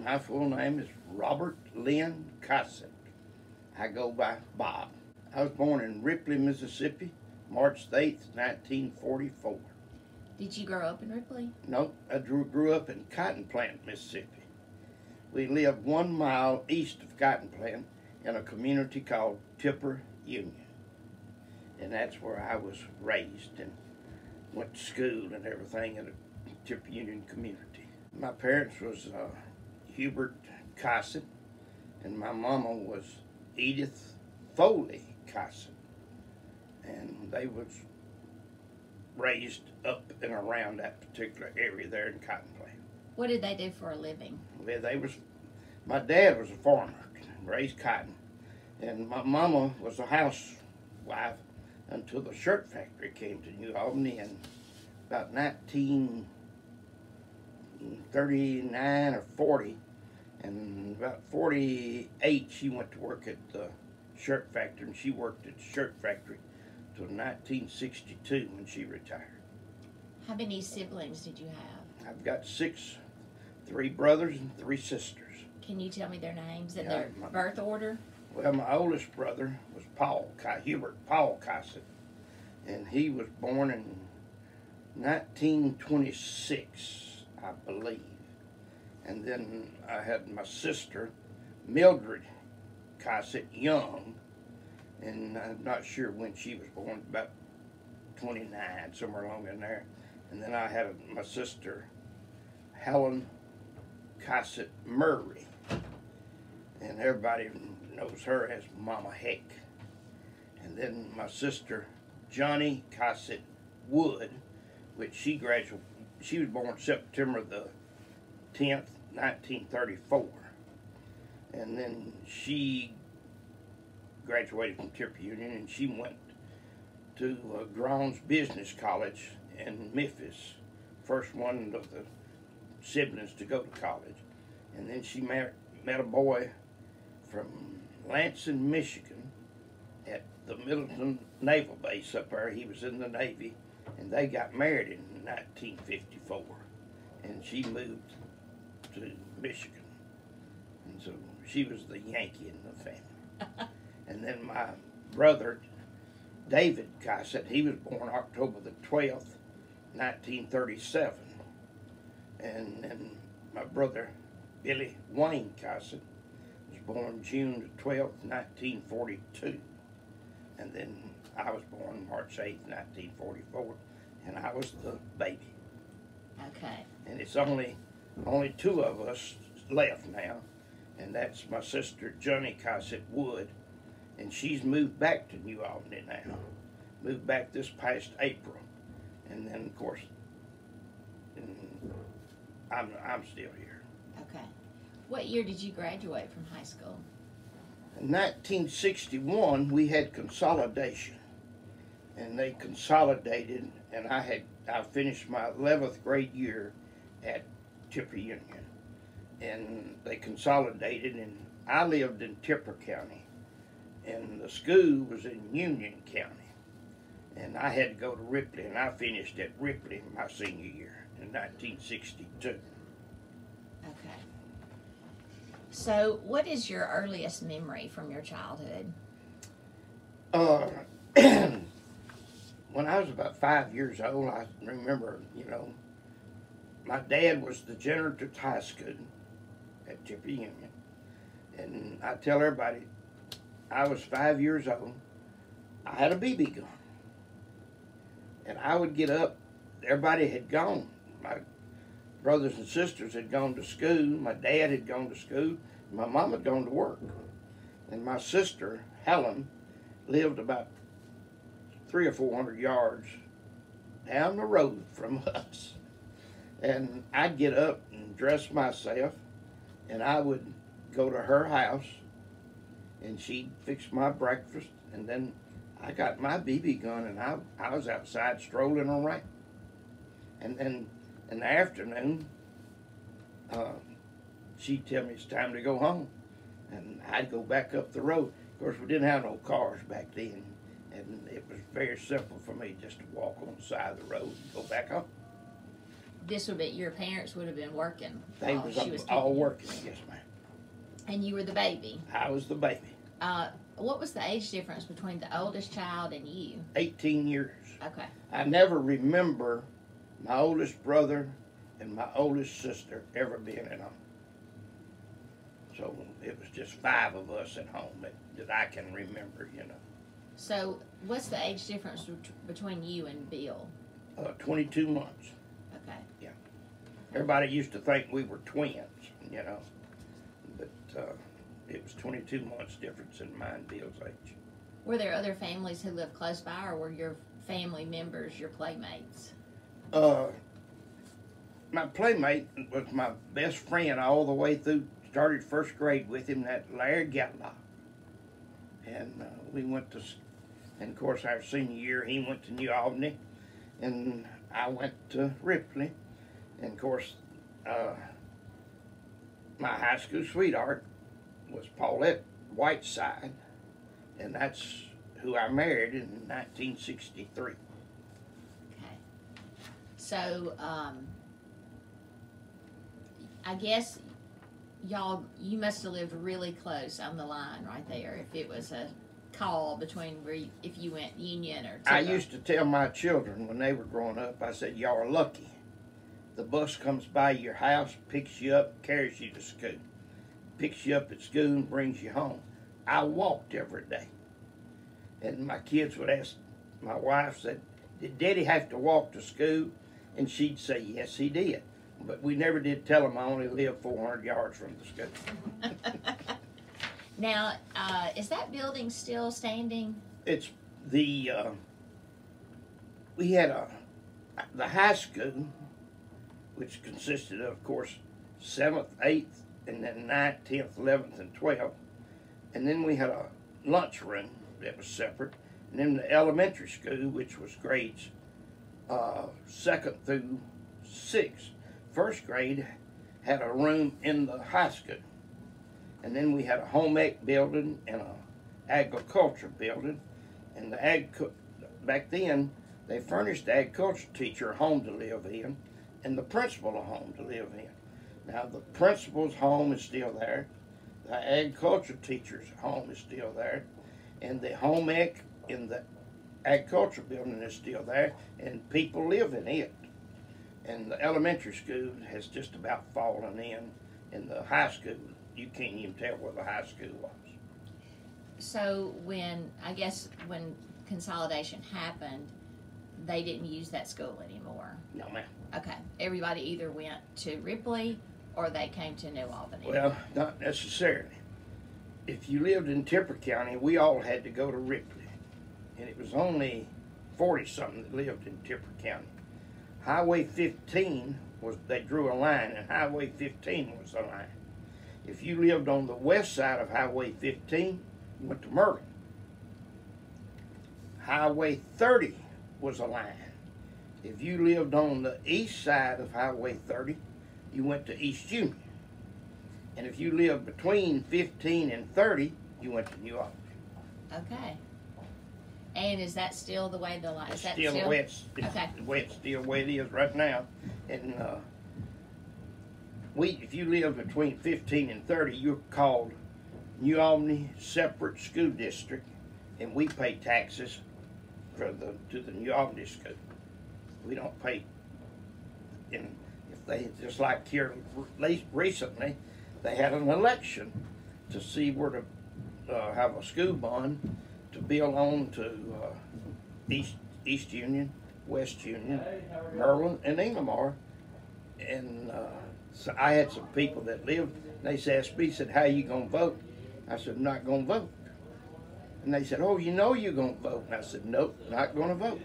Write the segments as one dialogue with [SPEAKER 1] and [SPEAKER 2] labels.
[SPEAKER 1] My full name is Robert Lynn Cossitt. I go by Bob. I was born in Ripley, Mississippi, March 8th, 1944.
[SPEAKER 2] Did you grow up in Ripley?
[SPEAKER 1] No, I grew up in Cotton Plant, Mississippi. We lived 1 mile east of Cotton Plant in a community called Tipper Union. And that's where I was raised and went to school and everything in the Tipper Union community. My parents was Hubert Cossitt, and my mama was Edith Foley Cossitt. And they was raised up and around that particular area there in Cotton Plant.
[SPEAKER 2] What did they do for a living?
[SPEAKER 1] Well, my dad was a farmer, raised cotton, and my mama was a housewife until the shirt factory came to New Albany in about 1939 or 40, and about 48 she went to work at the shirt factory, and she worked at the shirt factory till 1962 when she retired.
[SPEAKER 2] How many siblings did you have?
[SPEAKER 1] I've got 3 brothers and 3 sisters.
[SPEAKER 2] Can you tell me their names and their birth order?
[SPEAKER 1] Well, my oldest brother was Hubert Paul Cossitt, and he was born in 1926, I believe. And then I had my sister, Mildred Cossitt Young, and I'm not sure when she was born, about 29, somewhere along in there. And then I had my sister, Helen Cossitt Murray, and everybody knows her as Mama Heck. And then my sister, Johnny Cossitt Wood, which she was born September the 10th, 1934. And then she graduated from Tipper Union, and she went to Grounds Business College in Memphis, first one of the siblings to go to college. And then she met a boy from Lansing, Michigan, at the Middleton Naval Base up there. He was in the Navy, and they got married in 1954, and she moved to Michigan, and so she was the Yankee in the family. And then my brother, David Cossitt, he was born October the 12th, 1937, and then my brother, Billy Wayne Cossitt, was born June the 12th, 1942, and then I was born March 8th, 1944, and I was the baby.
[SPEAKER 2] Okay.
[SPEAKER 1] And it's only 2 of us left now, and that's my sister, Johnny Cossitt Wood, and she's moved back to New Albany now. Moved back this past April, and then of course, I'm still here.
[SPEAKER 2] Okay. What year did you graduate from high school?
[SPEAKER 1] In 1961, we had consolidation, and they consolidated, and I finished my 11th grade year at Tipper Union, and they consolidated, and I lived in Tipper County, and the school was in Union County, and I had to go to Ripley, and I finished at Ripley my senior year in 1962.
[SPEAKER 2] Okay. So, what is your earliest memory from your childhood?
[SPEAKER 1] When I was about 5 years old, I remember, my dad was the janitor at high school at Tipper Union. And I tell everybody, I was 5 years old, I had a BB gun. And I would get up, everybody had gone. My brothers and sisters had gone to school, my dad had gone to school, my mom had gone to work. And my sister, Helen, lived about 300 or 400 yards down the road from us. And I'd get up and dress myself, and I would go to her house, and she'd fix my breakfast, and then I got my BB gun, and I was outside strolling around. And then in the afternoon, she'd tell me it's time to go home, and I'd go back up the road. Of course, we didn't have no cars back then, and it was very simple for me just to walk on the side of the road and go back home.
[SPEAKER 2] this would be, your parents would have been working
[SPEAKER 1] They
[SPEAKER 2] while
[SPEAKER 1] was
[SPEAKER 2] she was
[SPEAKER 1] all
[SPEAKER 2] keeping you.
[SPEAKER 1] working, yes, ma'am.
[SPEAKER 2] And you were the baby.
[SPEAKER 1] I was the baby.
[SPEAKER 2] What was the age difference between the oldest child and you?
[SPEAKER 1] 18 years.
[SPEAKER 2] Okay.
[SPEAKER 1] I never remember my oldest brother and my oldest sister ever being at home. So it was just 5 of us at home that I can remember, you know.
[SPEAKER 2] So what's the age difference between you and Bill?
[SPEAKER 1] 22 months.
[SPEAKER 2] Okay.
[SPEAKER 1] Yeah. Everybody used to think we were twins, you know. But it was 22 months difference in mine and Bill's age.
[SPEAKER 2] Were there other families who lived close by, or were your family members your playmates?
[SPEAKER 1] My playmate was my best friend all the way through. Started first grade with him, that Larry Gatlock. And we went to, and of course our senior year he went to New Albany, and I went to Ripley. And of course my high school sweetheart was Paulette Whiteside, and that's who I married in 1963.
[SPEAKER 2] Okay. So, I guess you must have lived really close on the line right there. If it was a call between if you went Union or Tiller.
[SPEAKER 1] I used to tell my children when they were growing up, I said, y'all are lucky. The bus comes by your house, picks you up, carries you to school. Picks you up at school and brings you home. I walked every day. And my kids would ask, my wife said, did Daddy have to walk to school? And she'd say, yes, he did. But we never did tell him I only lived 400 yards from the school.
[SPEAKER 2] Now, is that building still standing?
[SPEAKER 1] It's the, we had the high school, which consisted of course, 7th, 8th, and then 9th, 10th, 11th, and 12th. And then we had a lunchroom that was separate. And then the elementary school, which was grades 2nd through 6th. First grade had a room in the high school. And then we had a home ec building and a agriculture building. And back then, they furnished the agriculture teacher a home to live in and the principal a home to live in. Now, the principal's home is still there. The agriculture teacher's home is still there. And the home ec in the agriculture building is still there. And people live in it. And the elementary school has just about fallen in. And the high school, you can't even tell where the high school was.
[SPEAKER 2] So when consolidation happened, they didn't use that school anymore?
[SPEAKER 1] No, ma'am.
[SPEAKER 2] Okay. Everybody either went to Ripley or they came to New Albany?
[SPEAKER 1] Well, not necessarily. If you lived in Tipper County, we all had to go to Ripley. And it was only 40-something that lived in Tipper County. Highway 15 they drew a line, and Highway 15 was the line. If you lived on the west side of Highway 15, you went to Merlin. Highway 30 was a line. If you lived on the east side of Highway 30, you went to East Union. And if you lived between 15 and 30, you went to New Albany.
[SPEAKER 2] Okay. And is that still the way the line is?
[SPEAKER 1] Still the way it's
[SPEAKER 2] okay.
[SPEAKER 1] The way it's still the way it is right now. And if you live between 15 and 30, you're called New Albany Separate School District, and we pay taxes to the New Albany school. We don't pay. And if they, just like here recently, they had an election to see where to have a school bond to build on to East Union, West Union, Merlin, and Inglemoor. And so I had some people that lived, and they asked me, said, how you going to vote? I said, I'm not going to vote. And they said, oh, you know you're going to vote. And I said, nope, not going to vote.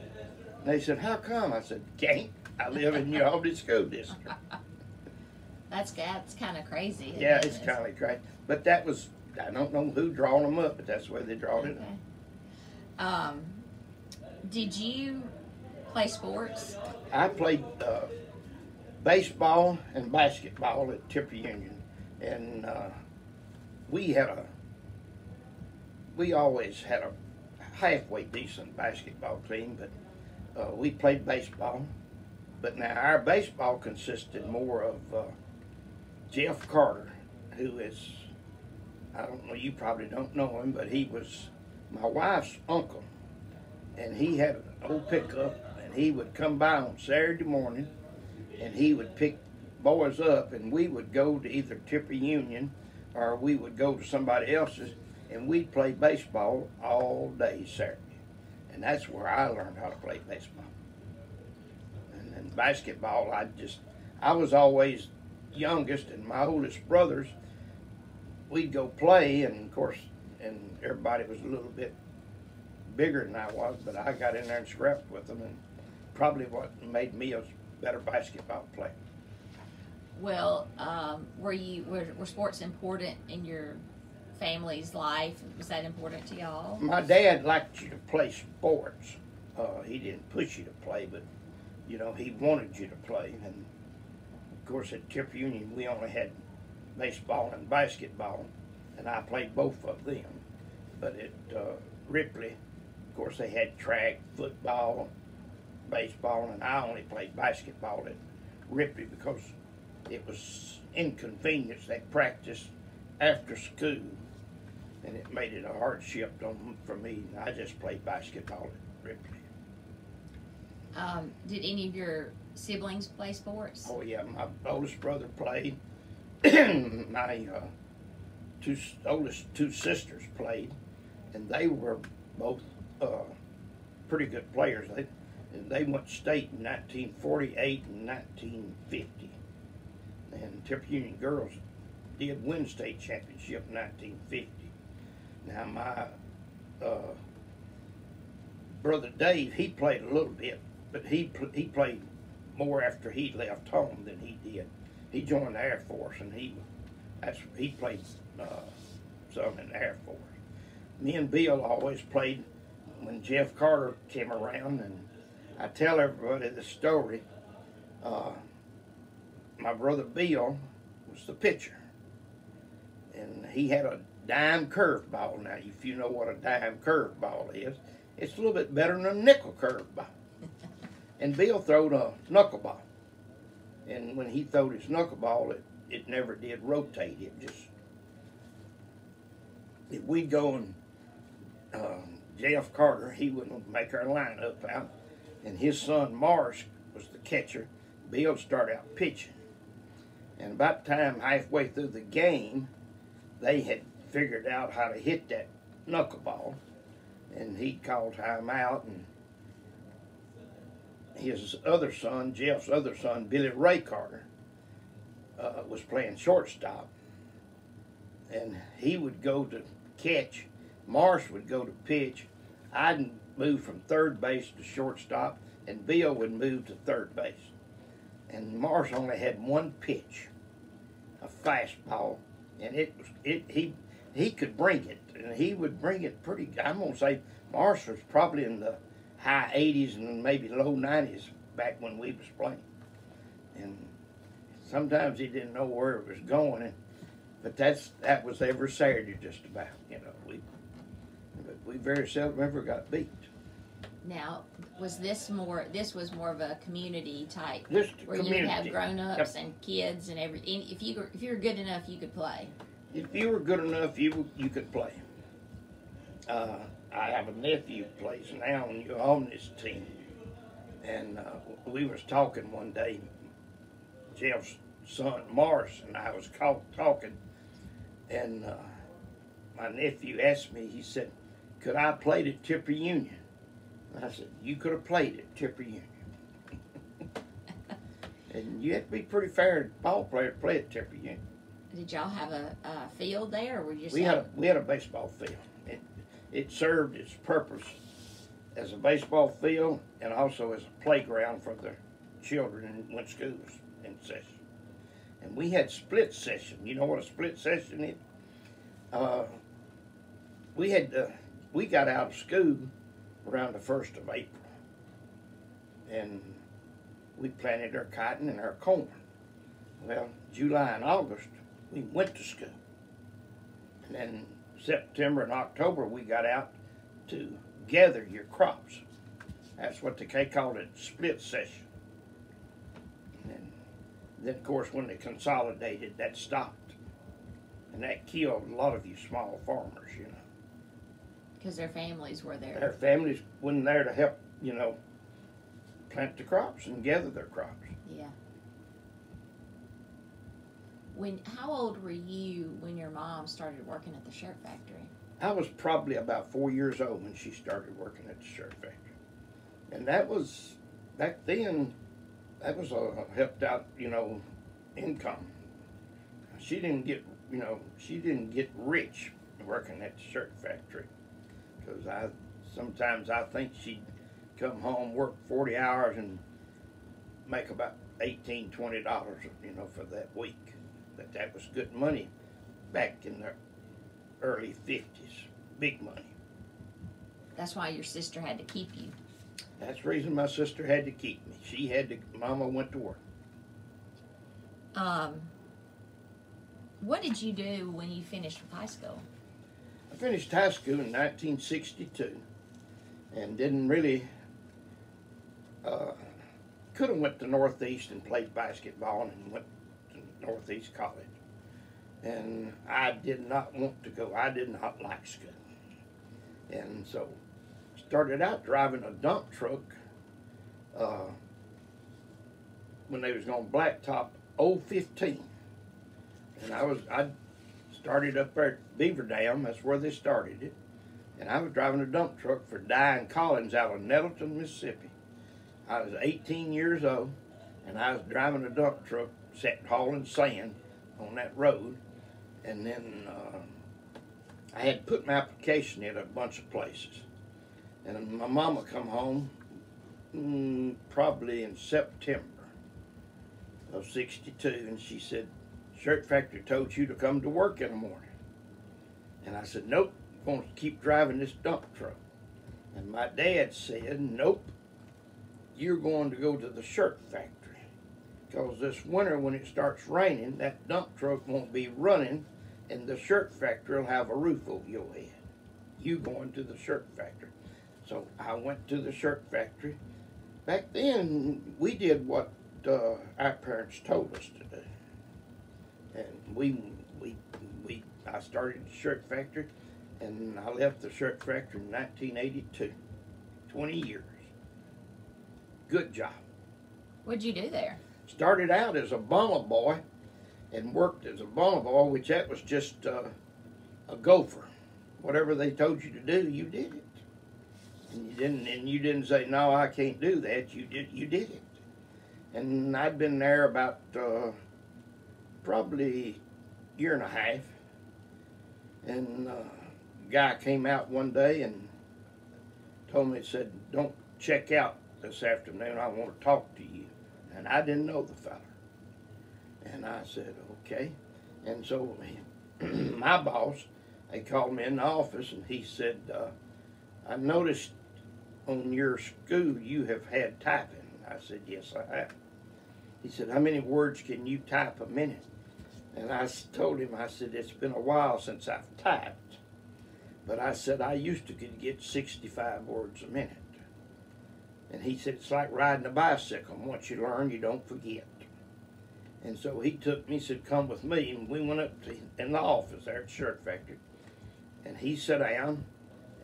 [SPEAKER 1] And they said, how come? I said, can't. I live in New Albany School District.
[SPEAKER 2] That's kind of crazy.
[SPEAKER 1] Yeah, it's kind of crazy. But that was, I don't know who drawn them up, but that's the way they drawed it up.
[SPEAKER 2] Did you play sports?
[SPEAKER 1] I played baseball and basketball at Tipper Union. And we always had a halfway decent basketball team, but we played baseball. But now our baseball consisted more of Jeff Carter, who is, I don't know, you probably don't know him, but he was my wife's uncle. And he had an old pickup, and he would come by on Saturday morning, and he would pick boys up, and we would go to either Tipper Union or we would go to somebody else's, and we'd play baseball all day Saturday. And that's where I learned how to play baseball. And then basketball, I was always youngest, and my oldest brothers, we'd go play, and of course, and everybody was a little bit bigger than I was, but I got in there and scrapped with them, and probably what made me a better basketball player.
[SPEAKER 2] Well, were sports important in your family's life? Was that important to y'all?
[SPEAKER 1] My dad liked you to play sports. He didn't push you to play, but you know, he wanted you to play. And of course, at Tipper Union, we only had baseball and basketball, and I played both of them. But at Ripley, of course, they had track, football, baseball, and I only played basketball at Ripley because it was inconvenience. They practiced after school, and it made it a hardship for me. I just played basketball at Ripley.
[SPEAKER 2] Did any of your siblings play sports?
[SPEAKER 1] Oh yeah, my oldest brother played. My oldest two sisters played, and they were both pretty good players. They went state in 1948 and 1950. And Tipper Union girls did win state championship in 1950. Now my brother Dave, he played a little bit, but he played more after he left home than he did. He joined the Air Force, and he played some in the Air Force. Me and Bill always played when Jeff Carter came around, and I tell everybody the story. My brother Bill was the pitcher, and he had a dime curveball. Now, if you know what a dime curveball is, it's a little bit better than a nickel curveball. And Bill throwed a knuckleball, and when he throwed his knuckleball, it never did rotate. It just, if we'd go and Jeff Carter, he would make our lineup out, and his son Marsh was the catcher. Bill started out pitching. And about the time halfway through the game, they had figured out how to hit that knuckleball, and he called time out, and his other son, Jeff's other son, Billy Ray Carter, was playing shortstop, and he would go to catch. Marsh would go to pitch. I'd move from third base to shortstop, and Bill would move to third base. And Marsh only had one pitch, a fastball, and he could bring it, and he would bring it pretty. I'm gonna say Marsh was probably in the high 80s and maybe low 90s back when we was playing. And sometimes he didn't know where it was going, but that was every Saturday just about. You know, we very seldom ever got beat.
[SPEAKER 2] Now, this was more of a community type, where
[SPEAKER 1] community.
[SPEAKER 2] You would have grown-ups and kids and if you were good enough, you could play.
[SPEAKER 1] If you were good enough, you could play. I have a nephew who plays now on this team, and we was talking one day. Jeff's son Morris and I was talking, and my nephew asked me. He said, "Could I play at Tipper Union?" And I said, "You could have played at Tipper Union." And you had to be pretty fair ball player to play at Tipper Union.
[SPEAKER 2] Did y'all have a field there, or were you just
[SPEAKER 1] we had a baseball field. It served its purpose as a baseball field and also as a playground for the children when school was in session. And we had split session. You know what a split session is? We got out of school around the 1st of April, and we planted our cotton and our corn. Well, July and August, we went to school. And then September and October, we got out to gather your crops. That's what they called it, split session. Then, of course, when they consolidated, that stopped. And that killed a lot of you small farmers, you know.
[SPEAKER 2] Because their families were there.
[SPEAKER 1] Their families wasn't there to help, you know, plant the crops and gather their crops.
[SPEAKER 2] Yeah. How old were you when your mom started working at the shirt factory?
[SPEAKER 1] I was probably about 4 years old when she started working at the shirt factory. And that was, back then, that was a helped out, you know, income. She didn't get, you know, she didn't get rich working at the shirt factory. Because sometimes I think she'd come home, work 40 hours and make about $18, $20, you know, for that week. But that was good money back in the early 50s. Big money.
[SPEAKER 2] That's why your sister had to keep you.
[SPEAKER 1] That's the reason my sister had to keep me. She had to, Mama went to work.
[SPEAKER 2] What did you do when you finished with high school?
[SPEAKER 1] I finished high school in 1962 and didn't really, could have went to Northeast and played basketball and went to Northeast College. And I did not want to go. I did not like school. And so started out driving a dump truck when they was going blacktop 015. And I started up there at Beaver Dam. That's where they started it. And I was driving a dump truck for Diane Collins out of Nettleton, Mississippi. I was 18 years old, and I was driving a dump truck, sat hauling sand on that road. And then I had put my application in a bunch of places. And my mama come home probably in September of 62, and she said, "Shirt factory told you to come to work in the morning." And I said, "Nope, I'm going to keep driving this dump truck." And my dad said, "Nope, you're going to go to the shirt factory. Because this winter when it starts raining, that dump truck won't be running and the shirt factory will have a roof over your head. You going to the shirt factory." So I went to the shirt factory. Back then, we did what our parents told us to do. And I started the shirt factory, and I left the shirt factory in 1982. 20 years. Good job.
[SPEAKER 2] What'd you do there?
[SPEAKER 1] Started out as a bundle boy and worked as a bundle boy, which that was just a gopher. Whatever they told you to do, you did it. And you didn't say, "No, I can't do that." You did it. And I'd been there about probably a year and a half. And a guy came out one day and told me, said, "Don't check out this afternoon. I want to talk to you." And I didn't know the fella. And I said, "Okay." And so my boss, they called me in the office, and he said, "I noticed on your school you have had typing." I said, "Yes, I have." He said, "How many words can you type a minute?" And I told him, I said, "It's been a while since I've typed. But I said, I used to could get 65 words a minute." And he said, "It's like riding a bicycle. Once you learn, you don't forget." And so he took me, said, "Come with me." And we went up in the office there at the shirt factory. And he sat down,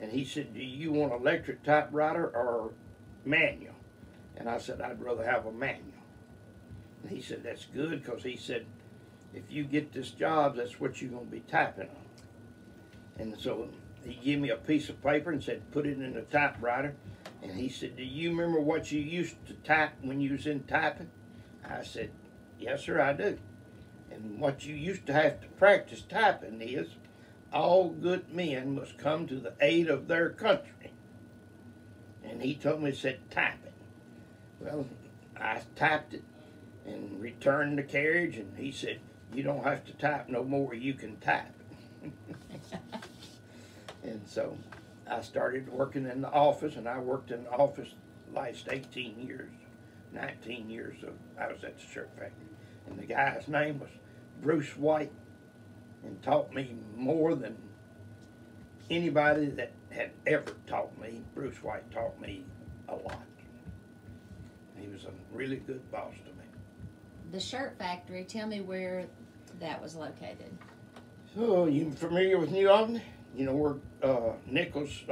[SPEAKER 1] and he said, "Do you want electric typewriter or manual?" And I said, "I'd rather have a manual." And he said, "That's good," because he said, "If you get this job, that's what you're going to be typing on." And so he gave me a piece of paper and said, "Put it in the typewriter." And he said, "Do you remember what you used to type when you was in typing?" I said, "Yes, sir, I do." "And what you used to have to practice typing is, all good men must come to the aid of their country." And he told me, said, "Type it." Well, I typed it and returned the carriage, and he said, "You don't have to type no more, you can type." And so I started working in the office, and I worked in the office the last 18 years, 19 years I was at the shirt factory. And the guy's name was Bruce White, and taught me more than anybody that had ever taught me. Bruce White taught me a lot. He was a really good boss to me.
[SPEAKER 2] the shirt factory, tell me where that was located.
[SPEAKER 1] So, you familiar with New Albany? You know where Nichols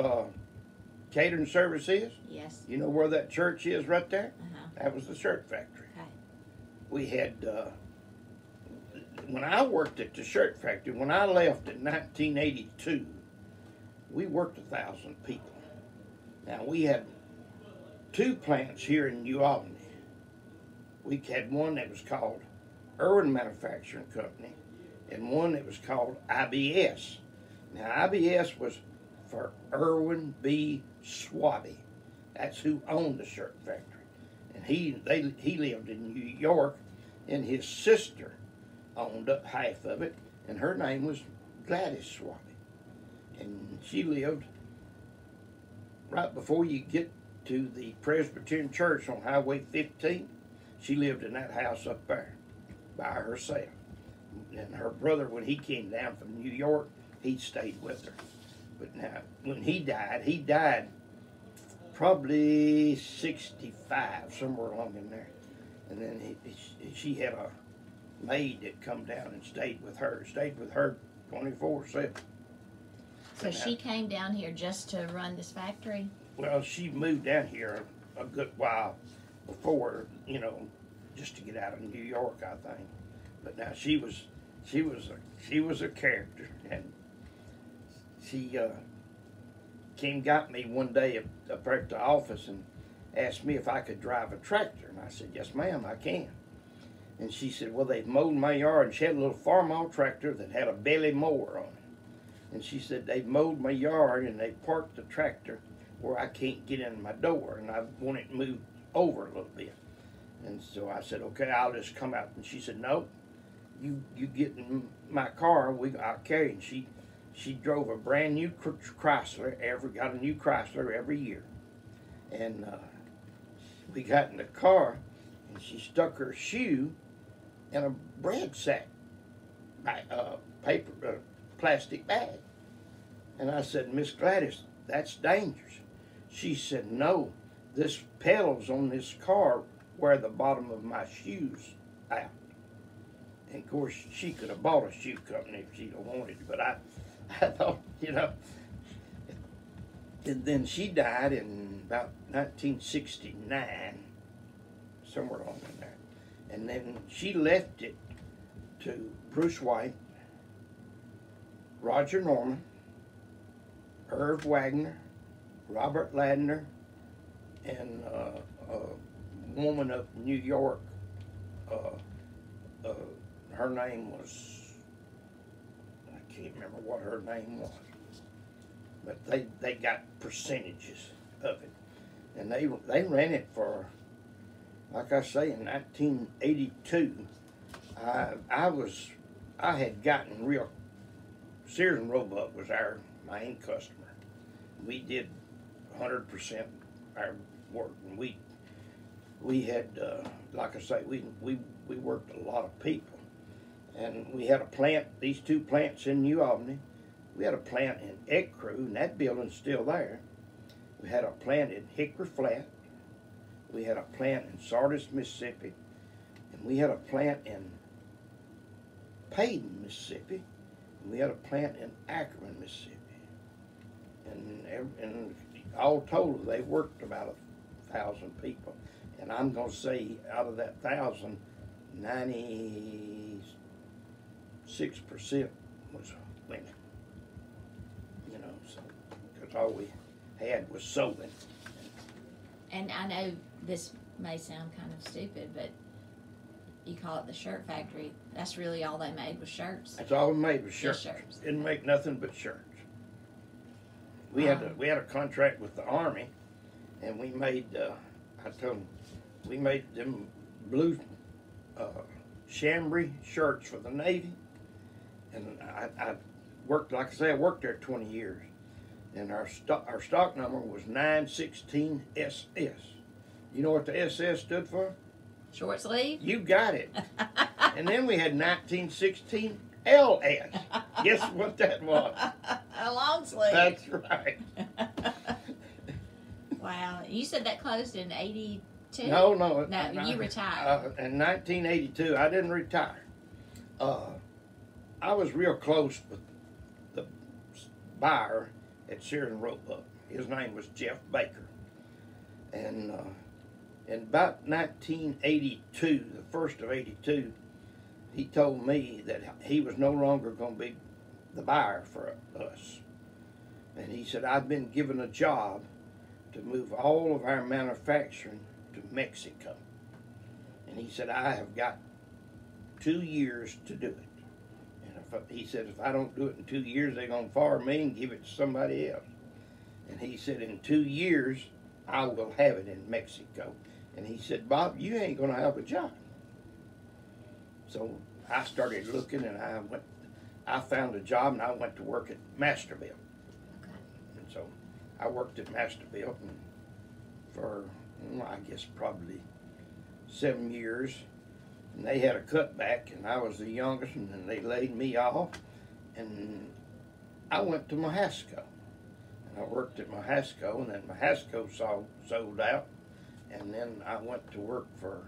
[SPEAKER 1] catering service is?
[SPEAKER 2] Yes.
[SPEAKER 1] You know where that church is right there?
[SPEAKER 2] Uh-huh.
[SPEAKER 1] That was the shirt factory.
[SPEAKER 2] Okay.
[SPEAKER 1] We had, when I worked at the shirt factory, when I left in 1982, we worked 1,000 people. Now, we had 2 plants here in New Albany. We had one that was called Irwin Manufacturing Company and one that was called IBS. Now, IBS was for Irwin B. Swaby. That's who owned the shirt factory. And he lived in New York, and his sister owned up half of it, and her name was Gladys Swaby. And she lived right before you get to the Presbyterian Church on Highway 15. She lived in that house up there by herself. And her brother, when he came down from New York, he stayed with her. But now, when he died probably 65, somewhere along in there. And then she had a maid that come down and stayed with her 24/7.
[SPEAKER 2] So she came down here just to run this factory?
[SPEAKER 1] Well, she moved down here a good while before, you know, just to get out of New York, I think. But now she was a character, and she got me one day up there at the office and asked me if I could drive a tractor, and I said, yes, ma'am, I can. And she said, well, they've mowed my yard, and she had a little farm-out tractor that had a belly mower on it. And she said, they've mowed my yard, and they parked the tractor where I can't get in my door, and I want it moved over a little bit. And so I said, okay, I'll just come out. And she said, no, you get in my car, I'll carry it. And she drove a brand new Chrysler, got a new Chrysler every year. And we got in the car, and she stuck her shoe in a bread sack, plastic bag. And I said, Miss Gladys, that's dangerous. She said, no, this pedals on this car wear the bottom of my shoes out. And of course, she could have bought a shoe company if she'd have wanted, but I thought, you know. And then she died in about 1969, somewhere along in there. And then she left it to Bruce White, Roger Norman, Irv Wagner, Robert Ladner, and a woman up in New York. Her name was, I can't remember what her name was, but they got percentages of it. And they ran it for, like I say, in 1982, I had gotten real, Sears and Roebuck was our main customer. We did 100% our work, and we had, like I say, we worked a lot of people. And we had a plant, these 2 plants in New Albany. We had a plant in Ecru, and that building's still there. We had a plant in Hickory Flat. We had a plant in Sardis, Mississippi. And we had a plant in Paden, Mississippi. And we had a plant in Ackerman, Mississippi. And all told, they worked about 1,000 people. And I'm going to say, out of that 1,000, 96% was women. You know, so, because all we had was sewing.
[SPEAKER 2] And I know this may sound kind of stupid, but you call it the shirt factory. That's really all they made was shirts.
[SPEAKER 1] That's all we made was shirts.
[SPEAKER 2] Just shirts.
[SPEAKER 1] Didn't make nothing but shirts. We had a contract with the Army, and we made, I told them, we made them blue chambray shirts for the Navy. And I worked, like I say, I worked there 20 years. And our stock number was 916 SS. You know what the SS stood for?
[SPEAKER 2] Short sleeve?
[SPEAKER 1] You got it. And then we had 1916 LS. Guess what that was?
[SPEAKER 2] A long sleeve.
[SPEAKER 1] That's right.
[SPEAKER 2] Wow. You said that closed in 80? too?
[SPEAKER 1] No,
[SPEAKER 2] No, you retired.
[SPEAKER 1] In 1982, I didn't retire. I was real close with the buyer at Sears and Roebuck. His name was Jeff Baker. And in about 1982, the first of 82, he told me that he was no longer going to be the buyer for us. And he said, I've been given a job to move all of our manufacturing to Mexico. And he said, I have got 2 years to do it. And he said, if I don't do it in 2 years, they're going to fire me and give it to somebody else. And he said, in 2 years, I will have it in Mexico. And he said, Bob, you ain't going to have a job. So I started looking, and I found a job, and I went to work at Masterbuilt.
[SPEAKER 2] Okay.
[SPEAKER 1] And so I worked at Masterbuilt for, I guess, probably 7 years. And they had a cutback, and I was the youngest, and then they laid me off. And I went to Mahaska. And I worked at Mahaska, and then Mahaska sold out. And then I went to work for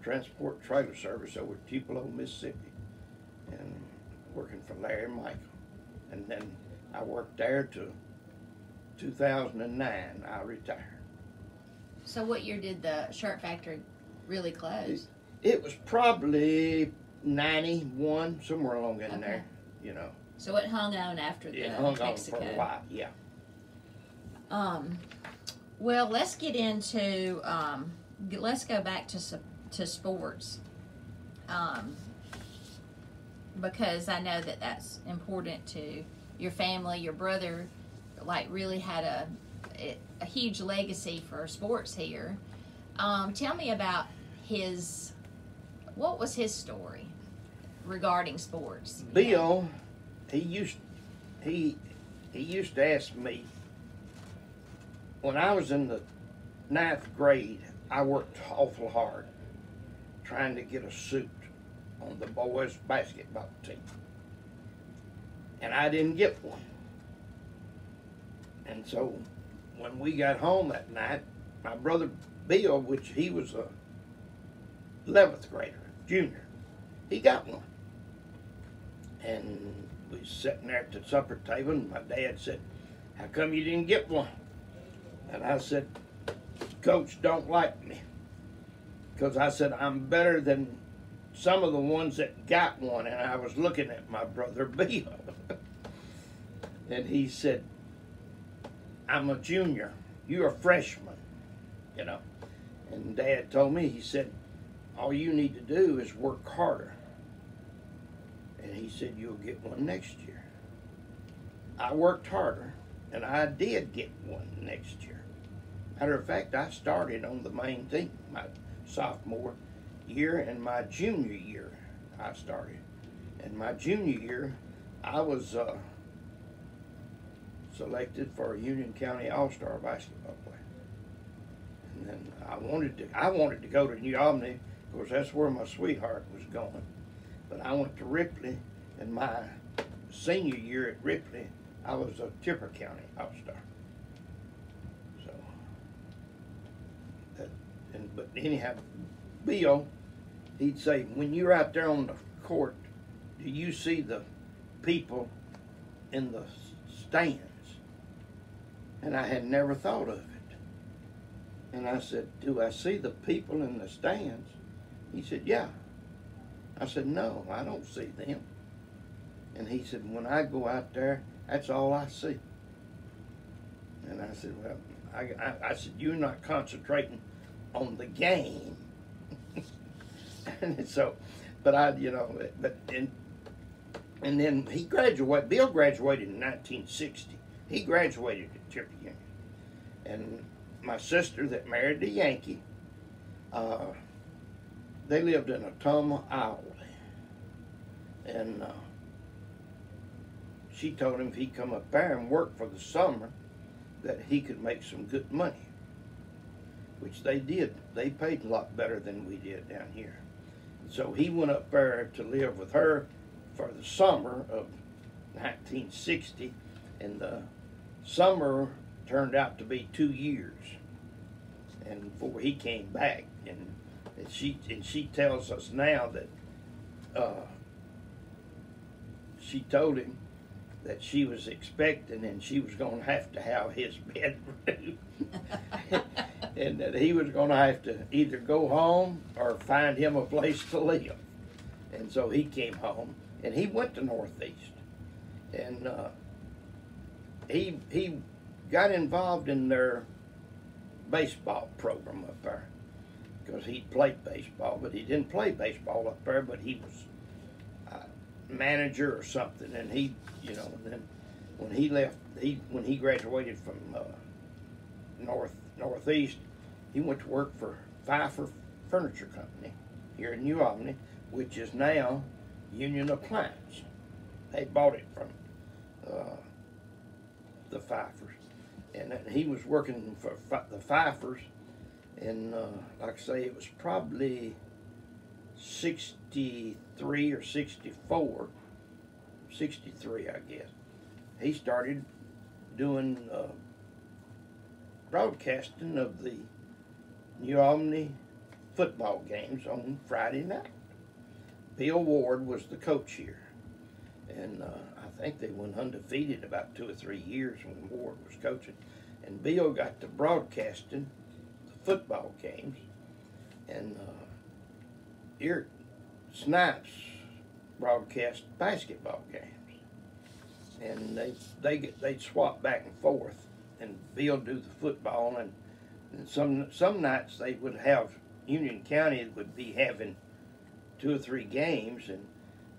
[SPEAKER 1] Transport Trailer Service over at Tupelo, Mississippi, and working for Larry Michael. And then I worked there to 2009. I retired.
[SPEAKER 2] So what year did the shirt factory really close?
[SPEAKER 1] It was probably 91, somewhere along in there, you know.
[SPEAKER 2] So it hung on after the Mexico.
[SPEAKER 1] On for a while, yeah.
[SPEAKER 2] Well, let's get into, let's go back to sports. Because I know that that's important to your family. Your brother, like, really had a huge legacy for sports here. Tell me about what was his story regarding sports?
[SPEAKER 1] Bill, he used to ask me, when I was in the 9th grade, I worked awful hard trying to get a suit on the boys' basketball team. And I didn't get one. And so when we got home that night, my brother Bill, which he was a 11th grader, junior, he got one. And we was sitting there at the supper table, and my dad said, how come you didn't get one? And I said, Coach don't like me. Because I said, I'm better than some of the ones that got one. And I was looking at my brother Bill. And he said, I'm a junior. You're a freshman, you know. And Dad told me, he said, all you need to do is work harder. And he said, you'll get one next year. I worked harder, and I did get one next year. Matter of fact, I started on the main team my sophomore year, and my junior year I started. And my junior year, I was selected for a Union County All-Star basketball player. And then I wanted to go to New Albany, because that's where my sweetheart was going. But I went to Ripley, and my senior year at Ripley, I was a Tipper County All-Star. So, but anyhow, Bill, he'd say, when you're out there on the court, do you see the people in the stands? And I had never thought of it. And I said, do I see the people in the stands? He said, yeah. I said, no, I don't see them. And he said, when I go out there, that's all I see. And I said, well, I said, you're not concentrating on the game. And so, but and then he graduated, Bill graduated in 1960. He graduated at Tipper Union. And my sister that married the Yankee, they lived in Ottumwa, Iowa. And she told him if he'd come up there and work for the summer, that he could make some good money, which they did. They paid a lot better than we did down here. So he went up there to live with her for the summer of 1960, and the summer turned out to be 2 years. and before he came back, and she tells us now that she told him that she was expecting and she was going to have his bedroom. And that he was going to have to either go home or find him a place to live. And so he came home, and he went to Northeast. And he got involved in their baseball program up there, because he played baseball, but he didn't play baseball up there, but he was manager or something. And he, you know, and then when he left, when he graduated from Northeast, he went to work for Pfeiffer Furniture Company here in New Albany, which is now Union Appliance. They bought it from the Pfeiffers, and he was working for the Pfeiffers. And like I say, it was probably 63 or 64, 63, I guess. He started doing broadcasting of the New Albany football games on Friday night. Bill Ward was the coach here, and I think they went undefeated about 2 or 3 years when Ward was coaching. And Bill got to broadcasting the football games, and Eric Snipes broadcast basketball games, and they'd swap back and forth, and Bill do the football, and some nights they would have Union County would be having 2 or 3 games, and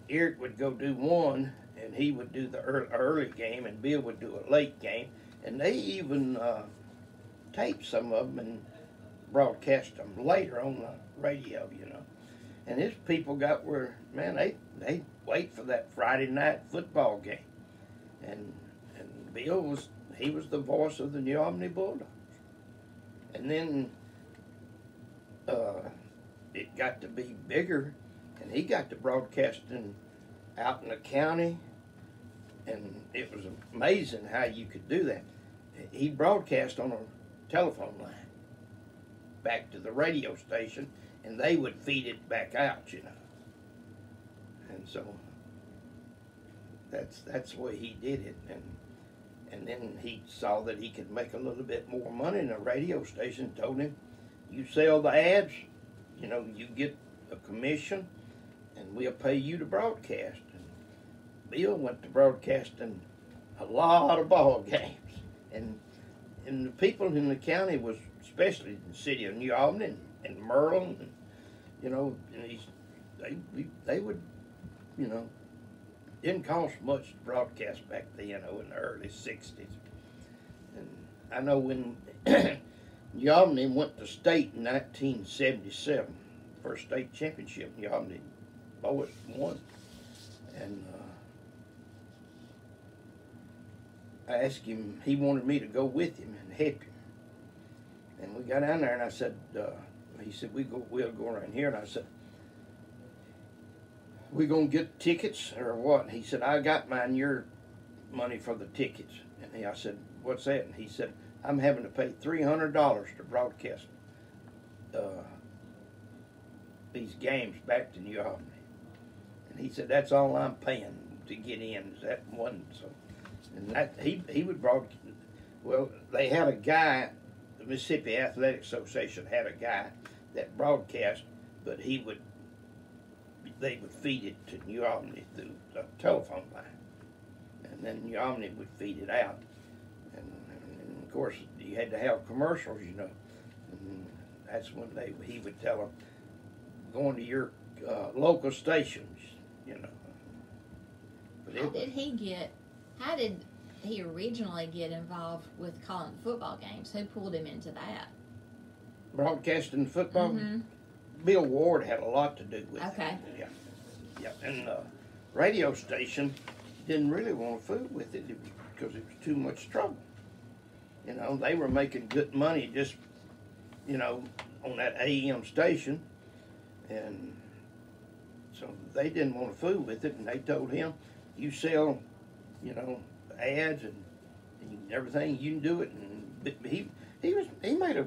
[SPEAKER 1] Eric would go do one, and he would do the early game, and Bill would do a late game, and they even taped some of them and broadcast them later on the radio, you know. And his people got where, man, they wait for that Friday night football game, and Bill was the voice of the New Albany Bulldogs. And then it got to be bigger, and he got to broadcasting out in the county, and it was amazing how you could do that. He broadcast on a telephone line back to the radio station, and they would feed it back out, you know. And so that's the way he did it. And then he saw that he could make a little bit more money, and the radio station told him, you sell the ads, you know, you get a commission, and we'll pay you to broadcast. And Bill went to broadcasting a lot of ball games. And the people in the county was, especially in the city of New Albany and Merlin, and, you know, and they would, you know, didn't cost much to broadcast back then, you know, in the early 60s. And I know when New Albany went to state in 1977, first state championship, New Albany boys won. And I asked him, he wanted me to go with him and help him. And we got down there, and I said, he said, we'll go around here. And I said, we gonna get tickets or what? And he said, I got mine, your money for the tickets. And I said, what's that? And he said, I'm having to pay $300 to broadcast these games back to New Albany. And he said, that's all I'm paying to get in, is that one. So, and that he would broadcast. Well, they had a guy, the Mississippi Athletic Association had a guy that broadcast, but they would feed it to New Albany through a telephone line, and then New Albany would feed it out. And of course, you had to have commercials, you know. And that's when he would tell them, going to your local stations, you know. But
[SPEAKER 2] how did he originally get involved with calling football games? Who pulled him into that?
[SPEAKER 1] Broadcasting football?
[SPEAKER 2] Mm-hmm.
[SPEAKER 1] Bill Ward had a lot to do with
[SPEAKER 2] Okay.
[SPEAKER 1] it. Yeah. And the radio station didn't really want to fool with it because it was too much trouble. You know, they were making good money just, you know, on that AM station. And so they didn't want to fool with it, and they told him, you sell, you know, ads and everything, you can do it. And he made a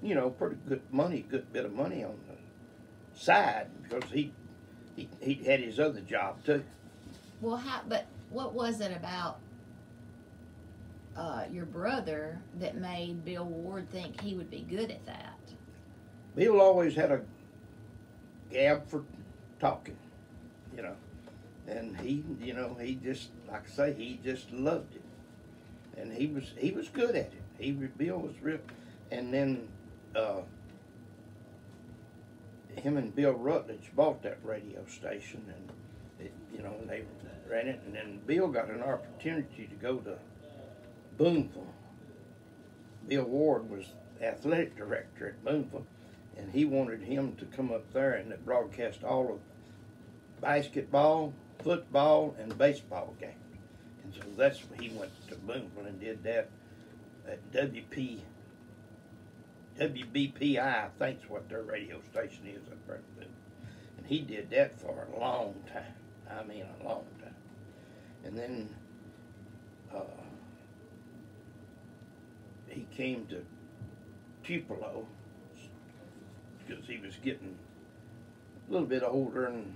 [SPEAKER 1] you know, pretty good money, good bit of money on the side because he had his other job too.
[SPEAKER 2] Well, but what was it about your brother that made Bill Ward think he would be good at that?
[SPEAKER 1] Bill always had a gab for talking, you know, and he, you know, he just, like I say, he just loved it, and he was good at it. Bill was real, and then him and Bill Rutledge bought that radio station, and you know, they ran it, and then Bill got an opportunity to go to Boonville. Bill Ward was athletic director at Boonville, and he wanted him to come up there and broadcast all of basketball, football, and baseball games. And so that's when he went to Boonville and did that at WBPI, I think is what their radio station is up there. And he did that for a long time. I mean, a long time. And then he came to Tupelo because he was getting a little bit older, and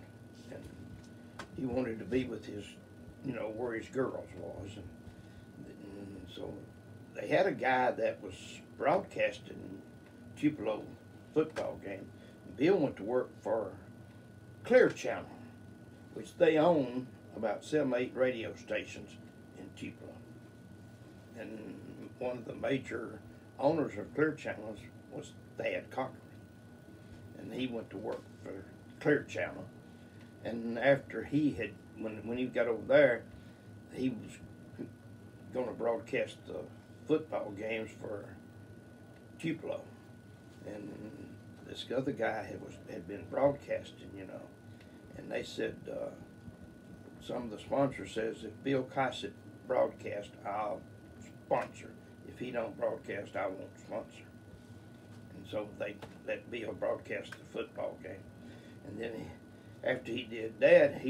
[SPEAKER 1] he wanted to be with his, you know, where his girls was. And so they had a guy that was broadcasting Tupelo football game. Bill went to work for Clear Channel, which they own about 7 or 8 radio stations in Tupelo. And one of the major owners of Clear Channel was Thad Cochran. And he went to work for Clear Channel. And after he had, when he got over there, he was going to broadcast the football games for Tupelo. And this other guy had been broadcasting, you know. And they said, some of the sponsors says, if Bill Cossitt broadcast, I'll sponsor. If he don't broadcast, I won't sponsor. And so they let Bill broadcast the football game. And then after he did that,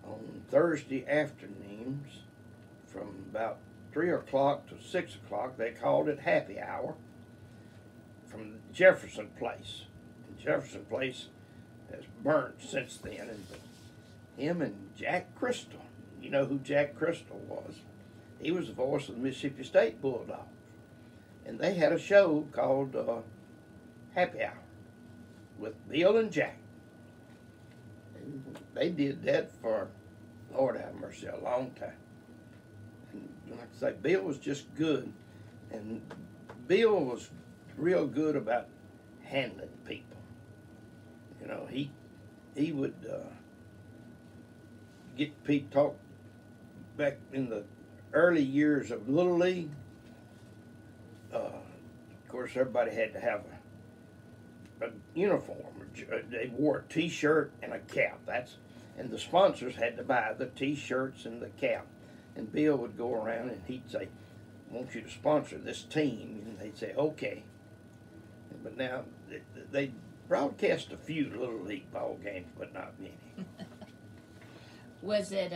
[SPEAKER 1] on Thursday afternoons, from about 3 o'clock to 6 o'clock, they called it happy hour from Jefferson Place. And Jefferson Place has burnt since then. And him and Jack Crystal, you know who Jack Crystal was? He was the voice of the Mississippi State Bulldogs. And they had a show called Happy Hour with Bill and Jack. And they did that for, Lord have mercy, a long time. And like I say, Bill was just good. And Bill was real good about handling people. You know, he would get people talk back in the early years of Little League. Of course, everybody had to have a uniform. They wore a T-shirt and a cap. And the sponsors had to buy the T-shirts and the cap. And Bill would go around and he'd say, "I want you to sponsor this team." And they'd say, "Okay." But now they broadcast a few Little League ball games, but not many.
[SPEAKER 2] Was it,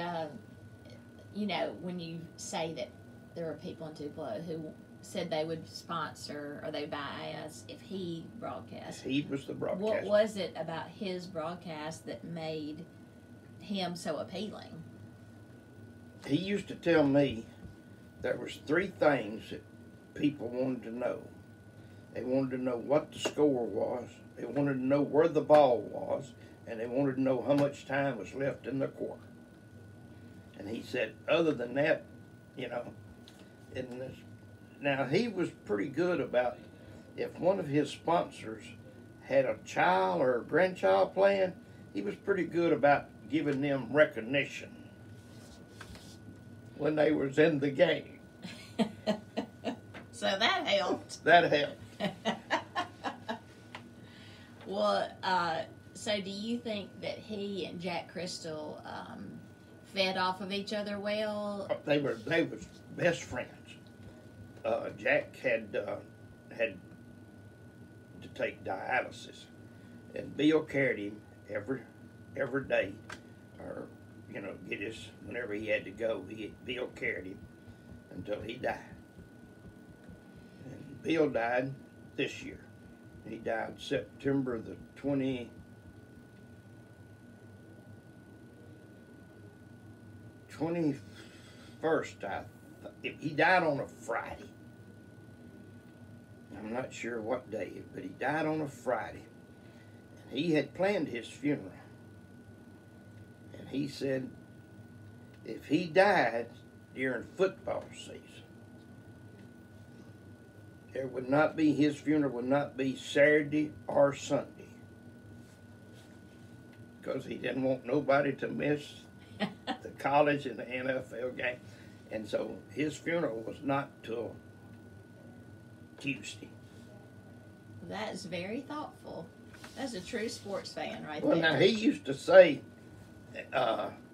[SPEAKER 2] you know, when you say that there were people in Tupelo who said they would sponsor or they would buy us if he broadcast?
[SPEAKER 1] He was the broadcaster.
[SPEAKER 2] What was it about his broadcast that made him so appealing?
[SPEAKER 1] He used to tell me there was 3 things that people wanted to know. They wanted to know what the score was, they wanted to know where the ball was, and they wanted to know how much time was left in the quarter. And he said, other than that, you know, now he was pretty good about if one of his sponsors had a child or a grandchild playing, he was pretty good about giving them recognition when they was in the game.
[SPEAKER 2] So that helped.
[SPEAKER 1] That helped.
[SPEAKER 2] Well, so do you think that he and Jack Crystal fed off of each other well?
[SPEAKER 1] They was best friends. Jack had to take dialysis, and Bill carried him every day, or you know, get his whenever he had to go. Bill carried him until he died. And Bill died this year. He died September the 21st. He died on a Friday. I'm not sure what day, but he died on a Friday. He had planned his funeral. And he said if he died during football season, his funeral would not be Saturday or Sunday. Because he didn't want nobody to miss the college and the NFL game. And so his funeral was not till Tuesday.
[SPEAKER 2] That is very thoughtful. That's a true sports fan right
[SPEAKER 1] Well,
[SPEAKER 2] there.
[SPEAKER 1] now he used to say,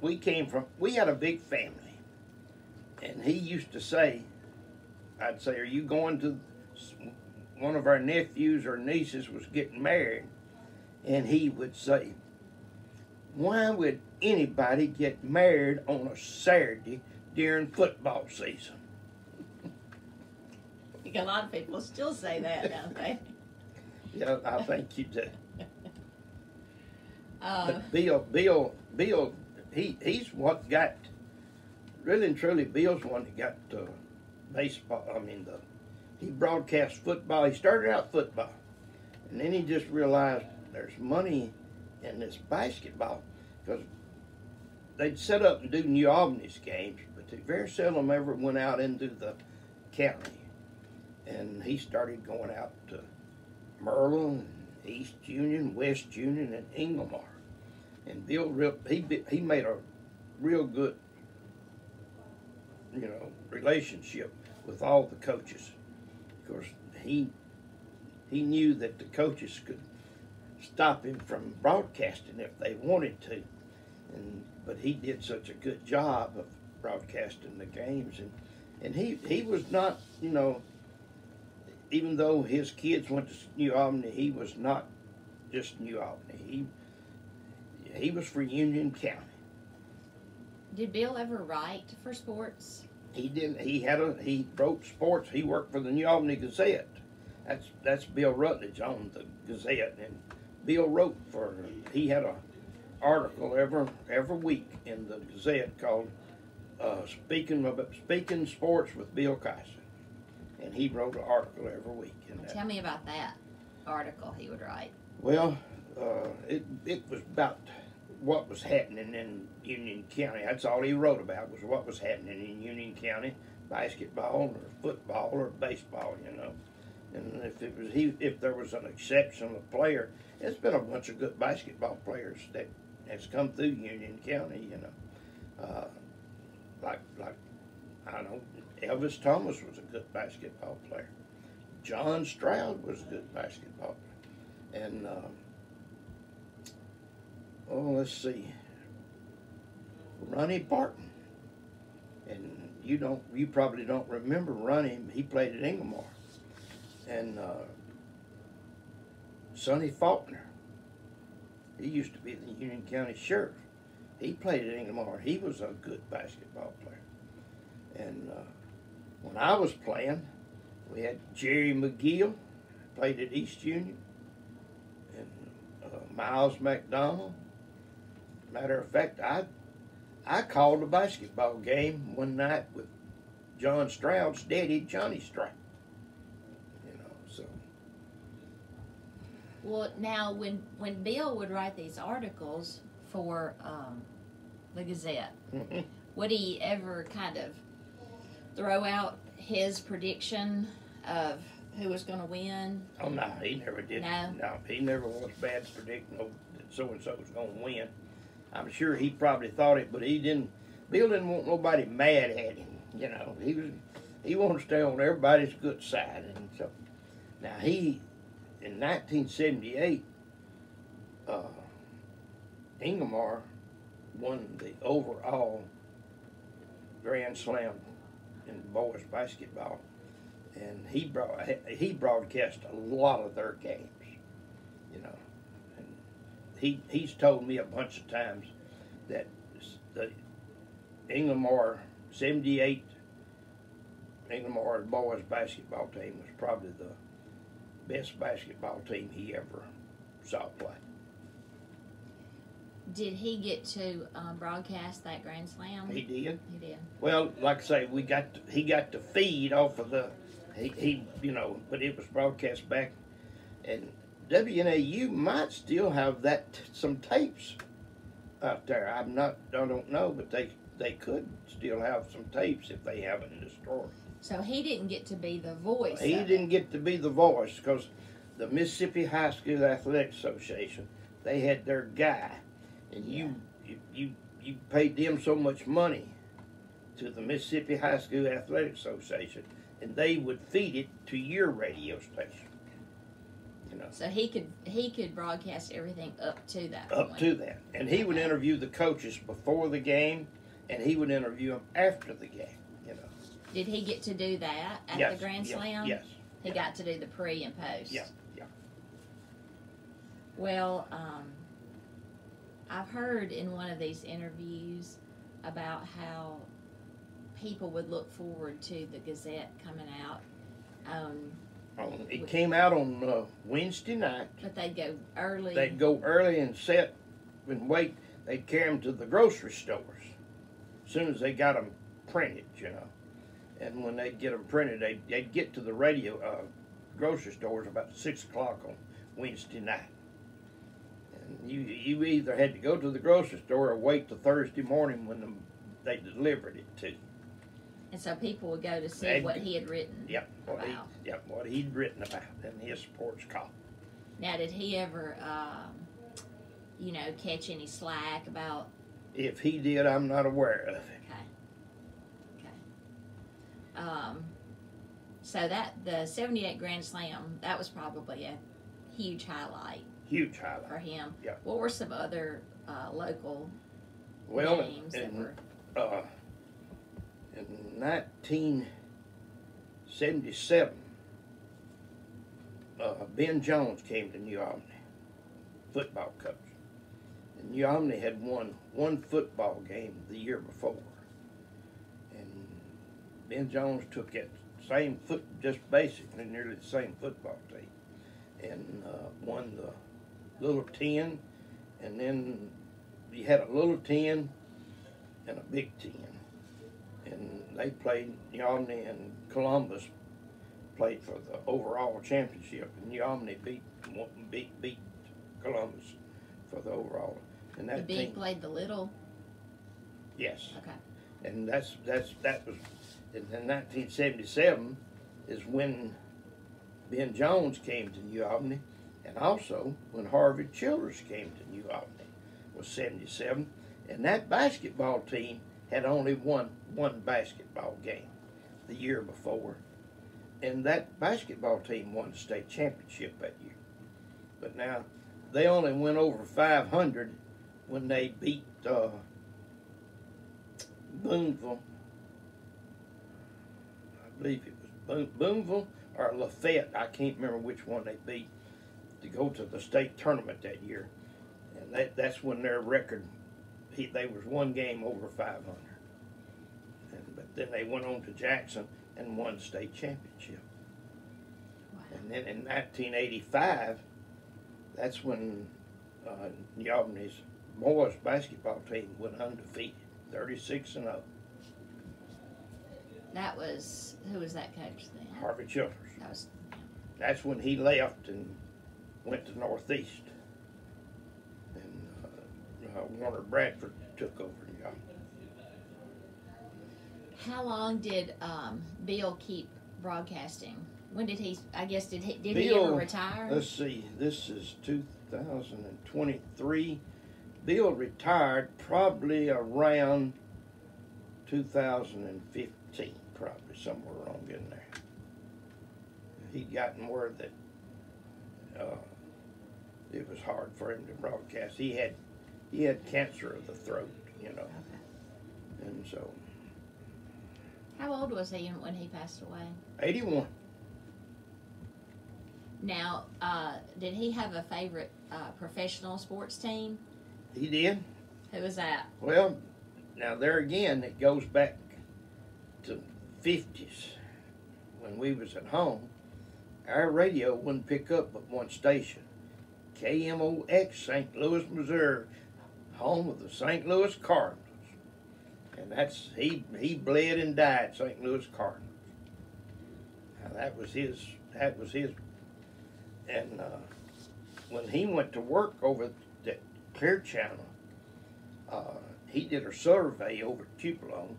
[SPEAKER 1] we had a big family. And he used to say, I'd say, are you going to, one of our nephews or nieces was getting married. And he would say, why would anybody get married on a Saturday during football season?
[SPEAKER 2] A lot of people still say that, don't they?
[SPEAKER 1] Yeah, I think you do. But Bill, he's what got, really and truly, Bill's one that got baseball. He broadcast football. He started out football, and then he just realized there's money in this basketball, because they'd set up and do New Albany's games, but they very seldom ever went out into the county. And he started going out to Merle, and East Union, West Union, and Inglemark. And Bill, he made a real good, relationship with all the coaches. Of course, he knew that the coaches could stop him from broadcasting if they wanted to, but he did such a good job of broadcasting the games, and he was not, even though his kids went to New Albany, he was not just New Albany. He was for Union County.
[SPEAKER 2] Did Bill ever write for sports?
[SPEAKER 1] He didn't. He wrote sports. He worked for the New Albany Gazette. That's Bill Rutledge on the Gazette, and Bill wrote for. He had an article every week in the Gazette called "Speaking Sports with Bill Cossitt," and he wrote an article every week.
[SPEAKER 2] Tell me about that article he would write.
[SPEAKER 1] Well, it was about what was happening in Union County. That's all he wrote about, was what was happening in Union County, basketball or football or baseball, And if there was an exceptional player, there's been a bunch of good basketball players that has come through Union County, like I don't know, Elvis Thomas was a good basketball player. John Stroud was a good basketball player. And let's see, Ronnie Barton. And you probably don't remember Ronnie. He played at Inglemark. And Sonny Faulkner. He used to be the Union County Sheriff. He played at Inglemark. He was a good basketball player. And when I was playing, we had Jerry McGill, played at East Union, and Miles McDonald. Matter of fact, I called a basketball game one night with John Stroud's daddy, Johnny Stroud. So.
[SPEAKER 2] Well, now when Bill would write these articles for the Gazette, would he ever kind of throw out his prediction of who was going to win?
[SPEAKER 1] Oh no, he never did. No, he never was bad to predict that so and so was going to win. I'm sure he probably thought it, but he didn't. Bill didn't want nobody mad at him. He wanted to stay on everybody's good side, and so. Now in 1978, Inglemark won the overall Grand Slam in boys basketball, and he broadcast a lot of their games, and he's told me a bunch of times that the Inglemark 78 Inglemark boys basketball team was probably best basketball team he ever saw play.
[SPEAKER 2] Did he get to broadcast that Grand Slam?
[SPEAKER 1] He did.
[SPEAKER 2] He did.
[SPEAKER 1] Well, like I say, he got the feed off of he but it was broadcast back, and WNAU might still have some tapes out there. I don't know, but they could still have some tapes if they haven't destroyed.
[SPEAKER 2] So he didn't get to be the voice.
[SPEAKER 1] He didn't get to be the voice because the Mississippi High School Athletic Association, they had their guy, and you paid them so much money to the Mississippi High School Athletic Association, and they would feed it to your radio station.
[SPEAKER 2] So he could broadcast everything up to that
[SPEAKER 1] Up
[SPEAKER 2] point.
[SPEAKER 1] to that, and he would interview the coaches before the game, and he would interview them after the game.
[SPEAKER 2] Did he get to do that at
[SPEAKER 1] Yes,
[SPEAKER 2] the Grand Slam?
[SPEAKER 1] Yes.
[SPEAKER 2] He got to do the pre and post.
[SPEAKER 1] Yeah.
[SPEAKER 2] Well, I've heard in one of these interviews about how people would look forward to the Gazette coming out.
[SPEAKER 1] It came out on Wednesday night.
[SPEAKER 2] But they'd go early.
[SPEAKER 1] They'd go early and sit and wait. They'd carry them to the grocery stores as soon as they got them printed, And when they'd get them printed, they'd get to the grocery stores about 6 o'clock on Wednesday night. And you either had to go to the grocery store or wait till Thursday morning when they delivered it to you.
[SPEAKER 2] And so people would go to see what he had written.
[SPEAKER 1] Yep,
[SPEAKER 2] about.
[SPEAKER 1] what he'd written about in his sports column.
[SPEAKER 2] Now, did he ever, catch any slack about?
[SPEAKER 1] If he did, I'm not aware of it.
[SPEAKER 2] Okay. So the 78 Grand Slam, that was probably a huge highlight.
[SPEAKER 1] Huge highlight
[SPEAKER 2] for him.
[SPEAKER 1] Yeah.
[SPEAKER 2] What were some other local games that were?
[SPEAKER 1] In 1977, Ben Jones came to New Albany, football coach. And New Albany had won one football game the year before. And Ben Jones took that same just basically nearly the same football team, and won the Little 10, and then you had a Little 10 and a Big 10. And they played, New Albany and Columbus played for the overall championship, and New Albany beat Columbus for the overall. And that
[SPEAKER 2] the Big
[SPEAKER 1] team
[SPEAKER 2] played the Little?
[SPEAKER 1] Yes.
[SPEAKER 2] Okay.
[SPEAKER 1] And that was in 1977 is when Ben Jones came to New Albany, and also when Harvey Childress came to New Albany was 77, and that basketball team had only won one basketball game the year before, and that basketball team won the state championship that year. But now they only went over 500 when they beat Boonville. I believe it was Boonville or Lafayette. I can't remember which one they beat to go to the state tournament that year, and that's when their record. They was one game over 500. But then they went on to Jackson and won state championship.
[SPEAKER 2] Wow.
[SPEAKER 1] And then in 1985, that's when New Albany's boys basketball team went undefeated, 36-0.
[SPEAKER 2] That was, who was that coach then?
[SPEAKER 1] Harvey Childress.
[SPEAKER 2] That was,
[SPEAKER 1] That's when he left and went to Northeast. And Warner Bradford took over New Albany.
[SPEAKER 2] how long did Bill keep broadcasting? When did he, did he
[SPEAKER 1] Bill,
[SPEAKER 2] ever retire?
[SPEAKER 1] Let's see, this is 2023. Bill retired probably around 2015, probably somewhere along in there. He'd gotten word that it was hard for him to broadcast. He had cancer of the throat,
[SPEAKER 2] Okay.
[SPEAKER 1] and so.
[SPEAKER 2] How old was he when he passed away?
[SPEAKER 1] 81.
[SPEAKER 2] Now, did he have a favorite professional sports team?
[SPEAKER 1] He did.
[SPEAKER 2] Who was that?
[SPEAKER 1] Well, now there again, it goes back to 50s when we was at home, our radio wouldn't pick up but one station, KMOX, St. Louis, Missouri, home of the St. Louis Cardinals. And that's he bled and died St. Louis Cardinals. Now that was his. And when he went to work over at Clear Channel, he did a survey over at Tupelo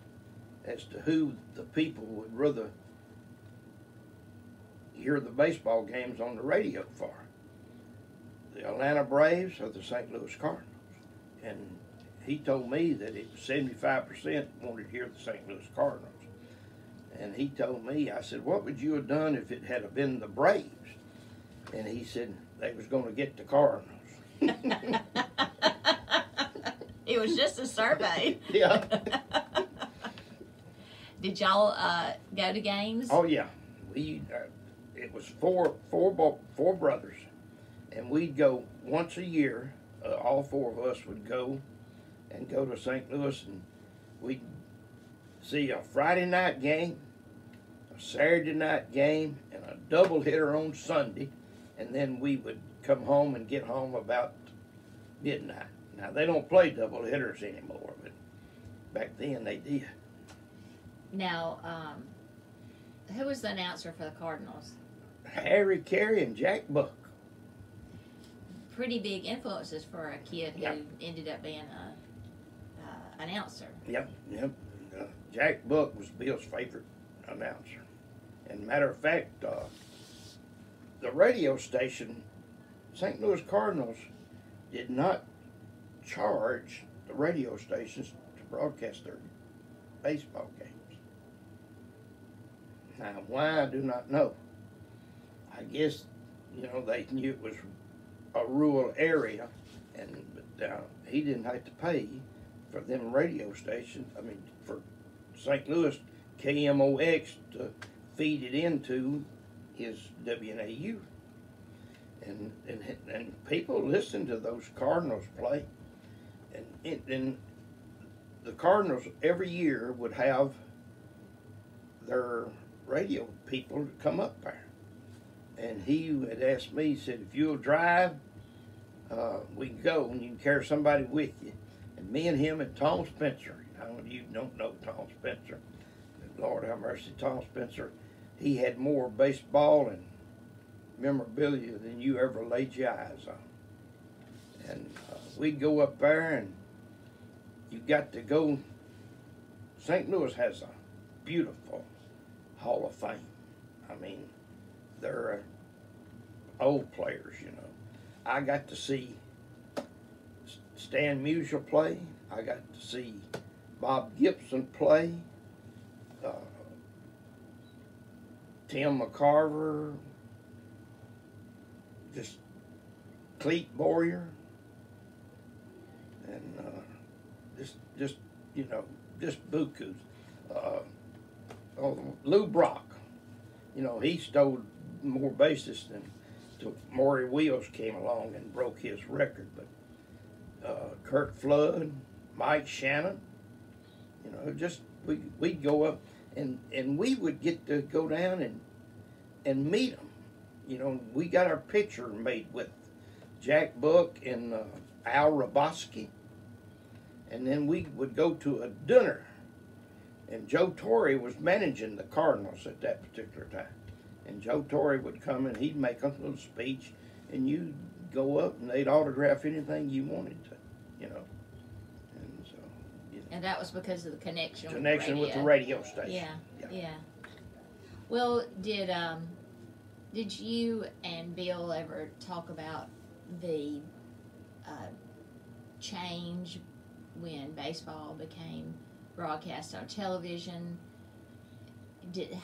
[SPEAKER 1] as to who the people would rather hear the baseball games on the radio for, the Atlanta Braves or the St. Louis Cardinals. And he told me that it was 75% wanted to hear the St. Louis Cardinals. And he told me, I said, what would you have done if it had been the Braves? And he said, they was going to get the Cardinals.
[SPEAKER 2] It was just a survey.
[SPEAKER 1] Yeah.
[SPEAKER 2] Did y'all go to games?
[SPEAKER 1] Oh, yeah. It was four brothers, and we'd go once a year. All four of us would go to St. Louis, and we'd see a Friday night game, a Saturday night game, and a doubleheader on Sunday, and then we would come home and get home about midnight. Now, they don't play doubleheaders anymore, but back then they did.
[SPEAKER 2] Now, who was the announcer for the Cardinals?
[SPEAKER 1] Harry Carey and Jack Buck.
[SPEAKER 2] Pretty big influences for a kid who ended up being a announcer.
[SPEAKER 1] Yep. Jack Buck was Bill's favorite announcer. And matter of fact, the radio station, St. Louis Cardinals, did not charge the radio stations to broadcast their baseball games. Now, why, I do not know. I guess, they knew it was a rural area, but he didn't have to pay for them radio stations. I mean, for St. Louis KMOX to feed it into his WNAU. And people listened to those Cardinals play. And the Cardinals every year would have their radio people to come up there. And he had asked me, he said, if you'll drive, we can go and you can carry somebody with you. And me and him and Tom Spencer, you don't know Tom Spencer, but Lord have mercy, Tom Spencer, he had more baseball and memorabilia than you ever laid your eyes on. And we'd go up there, and you got to go. St. Louis has a beautiful Hall of Fame. I mean, they're old players, I got to see Stan Musial play. I got to see Bob Gibson play. Tim McCarver. Just Cleet Boyer. And just bukus. Lou Brock. He stole more bases than till Maury Wheels came along and broke his record. But Kurt Flood, Mike Shannon, we'd go up and we would get to go down and meet them. We got our picture made with Jack Buck and Al Roboski. And then we would go to a dinner. And Joe Torre was managing the Cardinals at that particular time. And Joe Torre would come and he'd make a little speech, and you'd go up and they'd autograph anything you wanted to, And so,
[SPEAKER 2] And that was because of the connection
[SPEAKER 1] with the radio station.
[SPEAKER 2] Yeah. Well, did you and Bill ever talk about the change when baseball became broadcast on television?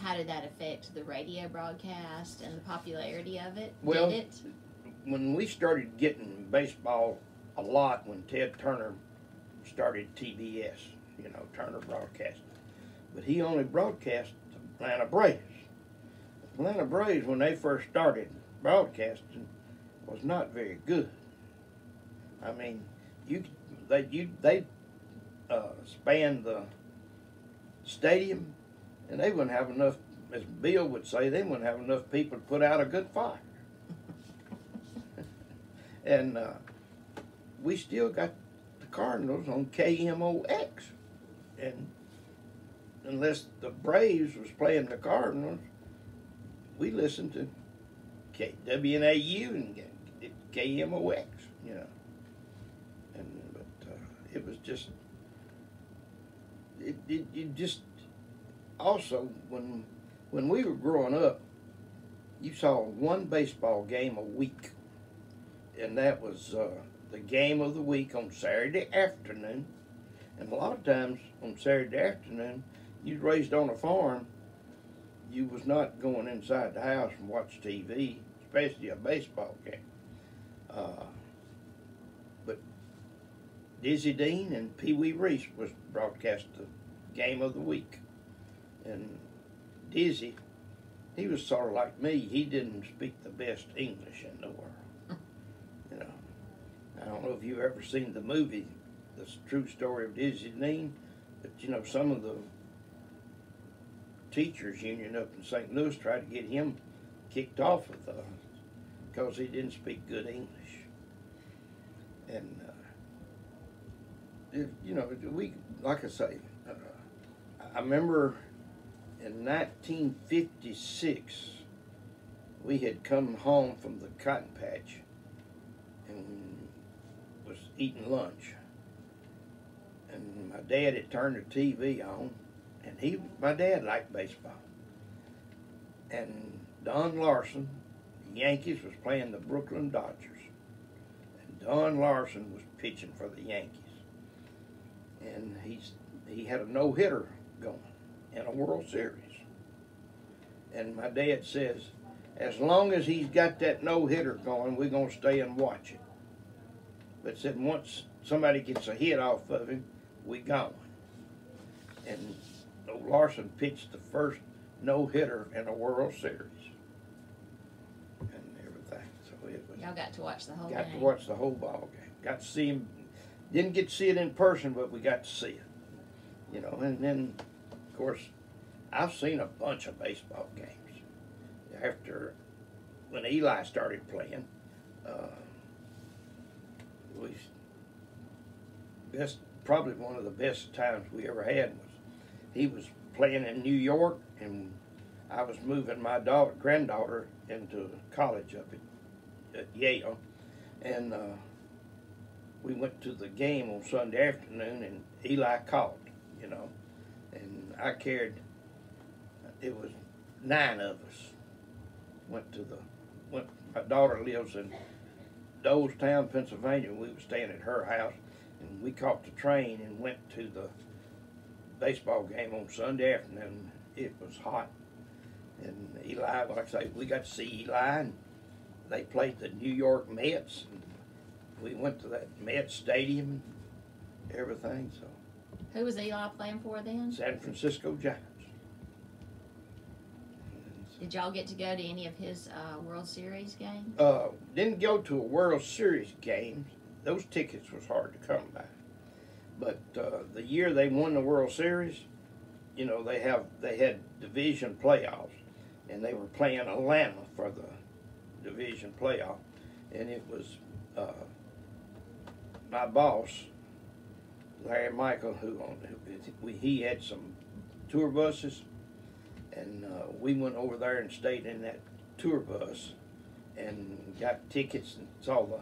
[SPEAKER 2] How did that affect the radio broadcast and the popularity of it?
[SPEAKER 1] Well,
[SPEAKER 2] did it?
[SPEAKER 1] When we started getting baseball a lot, when Ted Turner started TBS, Turner Broadcasting, but he only broadcast the Atlanta Braves. The Atlanta Braves, when they first started broadcasting, was not very good. I mean, they spanned the stadium, and they wouldn't have enough as Bill would say, they wouldn't have enough people to put out a good fire. And we still got the Cardinals on KMOX. And unless the Braves was playing the Cardinals, we listened to WNAU and KMOX, you know. But it was just, it just, also, when we were growing up, you saw one baseball game a week. And that was the game of the week on Saturday afternoon. And a lot of times on Saturday afternoon, you raised on a farm, you was not going inside the house and watch TV, especially a baseball game. But Dizzy Dean and Pee Wee Reese was broadcast the game of the week. And Dizzy, he was sort of like me. He didn't speak the best English in the world. You know, I don't know if you've ever seen the movie, The True Story of Dizzy Dean, but you know, some of the teachers union up in St. Louis tried to get him kicked off of because he didn't speak good English. And you know, we, like I say, I remember in 1956 we had come home from the cotton patch and was eating lunch, and my dad had turned the TV on, and my dad liked baseball, and Don Larson, the Yankees, was playing the Brooklyn Dodgers, and Don Larson was pitching for the Yankees, and he had a no-hitter going in a World Series, and my dad says, as long as he's got that no-hitter going, we're going to stay and watch it. But said once somebody gets a hit off of him, we gone. And Larson pitched the first no-hitter in a World Series and everything. So it was.
[SPEAKER 2] Y'all got to watch the whole game.
[SPEAKER 1] Got to watch the whole ball game. Got to see him. Didn't get to see it in person, but we got to see it. You know, and then, of course, I've seen a bunch of baseball games. After, when Eli started playing, probably one of the best times we ever had was he was playing in New York, and I was moving my granddaughter into college up at Yale, and we went to the game on Sunday afternoon, and Eli caught, you know, and I carried, it was 9 of us. My daughter lives in Dolestown, Pennsylvania. We were staying at her house, and we caught the train and went to the baseball game on Sunday afternoon. It was hot, and Eli, like I say, we got to see Eli, and they played the New York Mets, and we went to that Mets stadium and everything. So,
[SPEAKER 2] who was Eli playing for then?
[SPEAKER 1] San Francisco Giants.
[SPEAKER 2] Did y'all get to go to any of his World Series games?
[SPEAKER 1] Didn't go to a World Series game. Those tickets was hard to come by. But the year they won the World Series, you know, they had division playoffs, and they were playing Atlanta for the division playoff, and it was my boss, Larry Michael, he had some tour buses. And we went over there and stayed in that tour bus and got tickets and saw the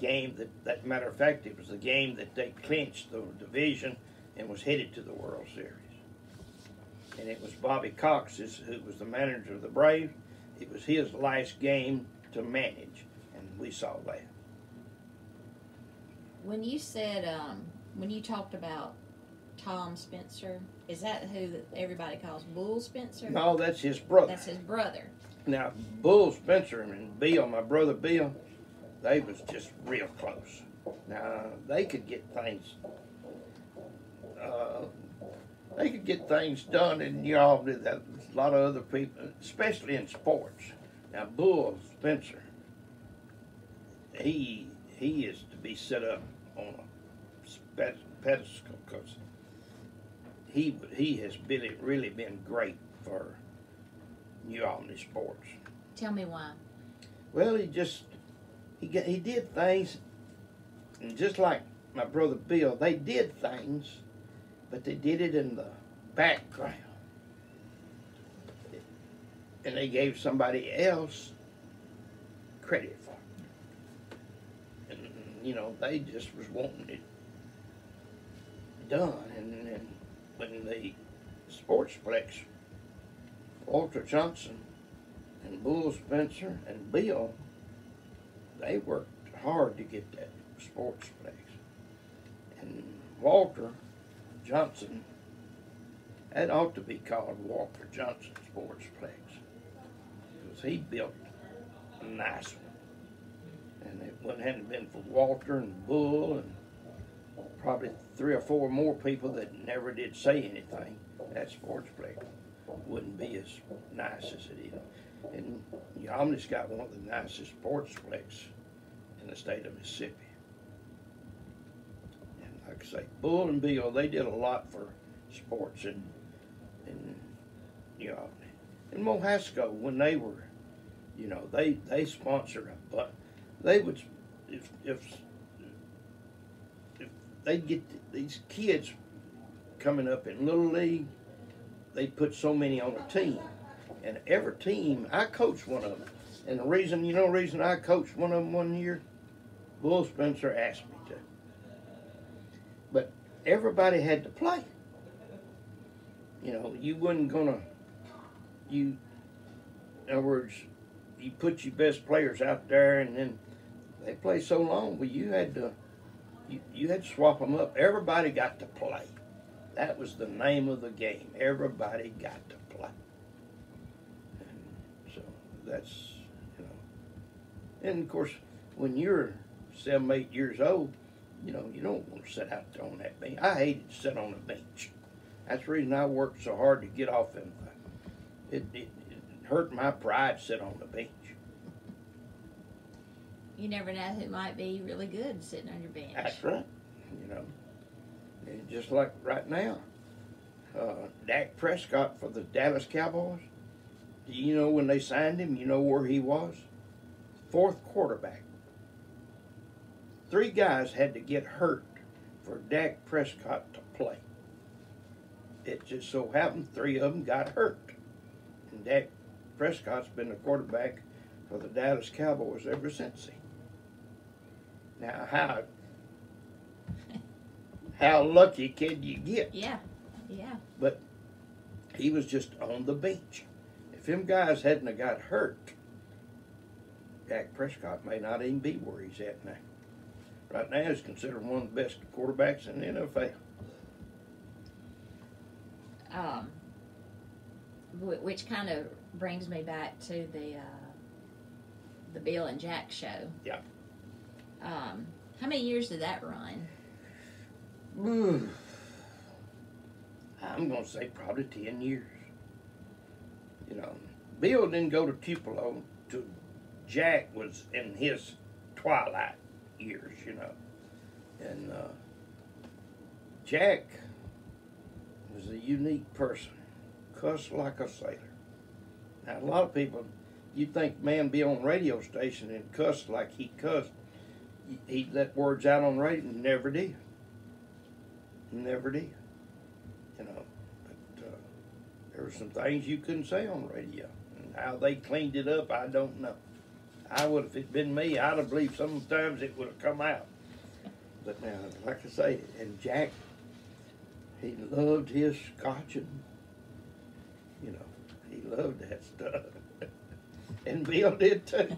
[SPEAKER 1] game that matter of fact, it was the game that they clinched the division and was headed to the World Series. And it was Bobby Cox, who was the manager of the Braves. It was his last game to manage, and we saw that.
[SPEAKER 2] When you said, when you talked about Tom Spencer, is that who everybody calls Bull Spencer?
[SPEAKER 1] No, that's his brother.
[SPEAKER 2] That's his brother.
[SPEAKER 1] Now, Bull Spencer and Bill, my brother Bill, they was just real close. Now, they could get things done, and you know, a lot of other people, especially in sports. Now, Bull Spencer, he is to be set up on a pedestal because he has really been great for New Albany sports.
[SPEAKER 2] Tell me why.
[SPEAKER 1] Well, he did things, and just like my brother Bill, they did things, but they did it in the background, and they gave somebody else credit for it. And you know, they just was wanting it done, and when the sportsplex, Walter Johnson and Bull Spencer and Bill, they worked hard to get that sportsplex. And Walter Johnson, that ought to be called Walter Johnson Sportsplex, because he built a nice one. And it wouldn't have been for Walter and Bull and probably 3 or 4 more people that never did say anything, that sportsplex wouldn't be as nice as it is. And Albany's got one of the nicest sportsplex in the state of Mississippi. And like I say, Bull and Bill, they did a lot for sports in Albany. And Mohasco, when they were, they sponsored a, but they would, if they'd get these kids coming up in Little League, they put so many on a team. And every team, I coached one of them. And the reason I coached one of them one year, Bull Spencer asked me to. But everybody had to play. You wasn't in other words, you put your best players out there and then they play so long, well, you had to swap them up. Everybody got to play. That was the name of the game. Everybody got to play. And so that's, And of course, when you're 7, 8 years old, you don't want to sit out there on that bench. I hated to sit on the bench. That's the reason I worked so hard to get off them. It hurt my pride to sit on the bench.
[SPEAKER 2] You never know who might be really good sitting on your bench.
[SPEAKER 1] That's right. And just like right now, Dak Prescott for the Dallas Cowboys, do you know when they signed him, you know where he was? 4th quarterback. 3 guys had to get hurt for Dak Prescott to play. It just so happened 3 of them got hurt. And Dak Prescott's been the quarterback for the Dallas Cowboys ever since then. Now, how lucky can you get?
[SPEAKER 2] Yeah.
[SPEAKER 1] But he was just on the bench. If them guys hadn't have got hurt, Dak Prescott may not even be where he's at now. Right now, he's considered one of the best quarterbacks in the NFL.
[SPEAKER 2] Which kind of brings me back to the Bill and Jack show.
[SPEAKER 1] Yeah.
[SPEAKER 2] How many years did that run?
[SPEAKER 1] I'm going to say probably 10 years. Bill didn't go to Tupelo till Jack was in his twilight years, And Jack was a unique person, cussed like a sailor. Now, a lot of people, you'd think man be on a radio station and cuss like he cussed. He'd let words out on radio, and never did. Never did. But there were some things you couldn't say on radio. And how they cleaned it up, I don't know. If it'd been me, I'd have believed sometimes it would have come out. But now, like I say, and Jack, he loved his scotch and, he loved that stuff. And Bill did too.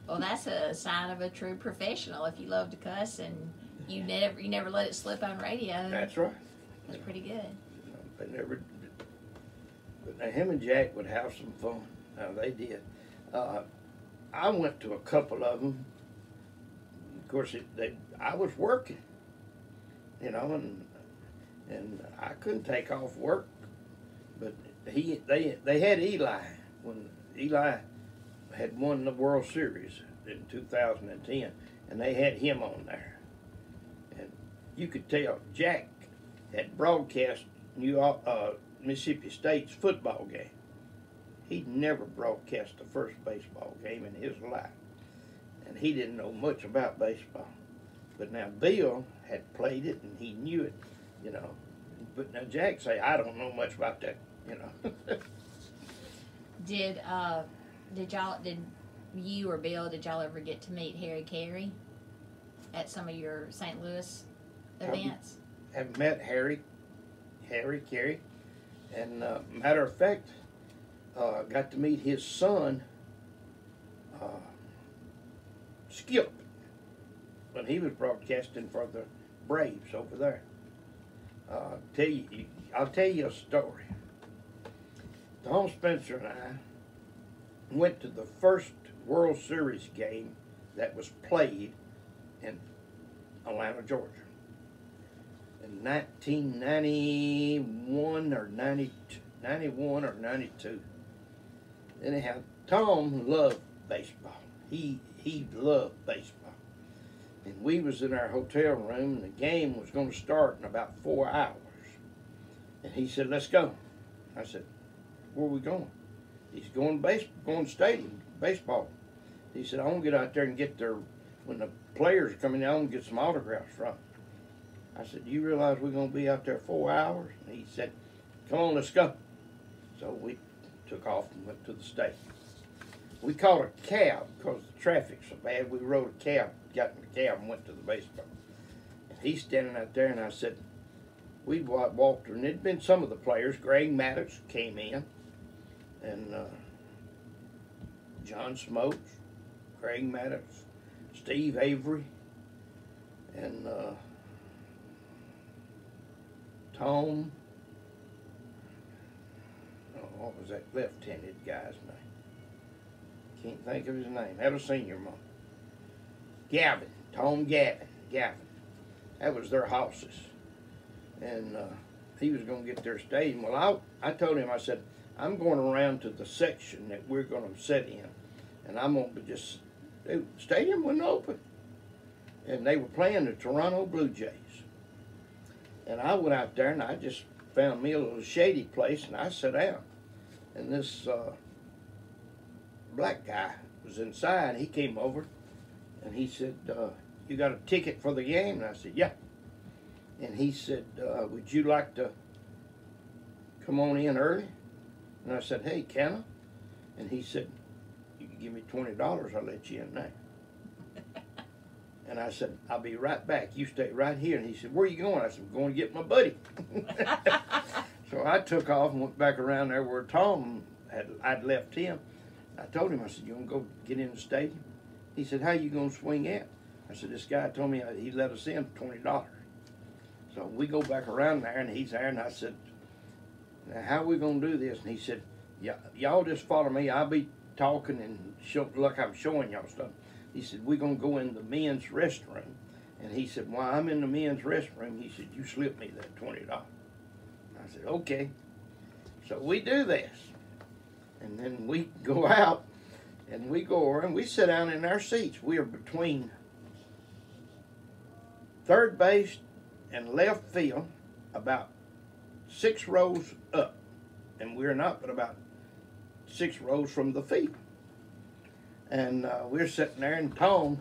[SPEAKER 2] Well, that's a sign of a true professional. If you love to cuss and you never let it slip on radio.
[SPEAKER 1] That's right.
[SPEAKER 2] That's pretty good.
[SPEAKER 1] They never. But now him and Jack would have some fun. Now they did. I went to a couple of them. Of course, I was working, and I couldn't take off work. But they had Eli when Eli had won the World Series in 2010, and they had him on there. And you could tell Jack had broadcast Mississippi State's football game. He'd never broadcast the first baseball game in his life, and he didn't know much about baseball. But now Bill had played it, and he knew it, you know. But now Jack say, I don't know much about that, you know.
[SPEAKER 2] Did you or Bill, did y'all ever get to meet Harry Carey at some of your St. Louis events?
[SPEAKER 1] Have met Harry Carey, and matter of fact, got to meet his son, Skip, when he was broadcasting for the Braves over there. I'll tell you a story. Tom Spencer and I went to the first World Series game that was played in Atlanta, Georgia, in 1991 or 92. Anyhow, Tom loved baseball. He loved baseball. And we was in our hotel room, and the game was going to start in about 4 hours. And he said, let's go. I said, where are we going? He's going to stadium, baseball. He said, I want to get out there and get there when the players are coming out and get some autographs from them. I said, do you realize we're going to be out there 4 hours? And he said, come on, let's go. So we took off and went to the stadium. We caught a cab because the traffic's so bad. We rode a cab, got in the cab and went to the baseball. And he's standing out there, and I said, we walked, and there'd been some of the players. Greg Maddox came in, and John Smokes, Greg Maddox, Steve Avery, and Tom, what was that left-handed guy's name? Can't think of his name. Had a senior month. Tom Gavin. That was their horses. And he was going to get their stadium. Well, I told him, I said, I'm going around to the section that we're going to sit in, and I'm going to the stadium wasn't open. And they were playing the Toronto Blue Jays. And I went out there, and I just found me a little shady place, and I sat down. And this black guy was inside. He came over, and he said, you got a ticket for the game? And I said, yeah. And he said, would you like to come on in early? And I said, hey, can I? And he said, you can give me $20, I'll let you in now. And I said, I'll be right back. You stay right here. And he said, where are you going? I said, I'm going to get my buddy. So I took off and went back around there where Tom I'd left him. I told him, I said, you want to go get in the stadium? He said, how you going to swing in? I said, this guy told me he'd let us in for $20. So we go back around there, and he's there, and I said, now, how are we going to do this? And he said, yeah, y'all just follow me. I'll be talking and like I'm showing y'all stuff. He said, we're going to go in the men's restroom. And he said, while I'm in the men's restroom, he said, you slip me that $20. I said, okay. So we do this. And then we go out, and we go over, and we sit down in our seats. We are between third base and left field, about 6 rows up. And we're not but about 6 rows from the field. And we're sitting there, and Tom,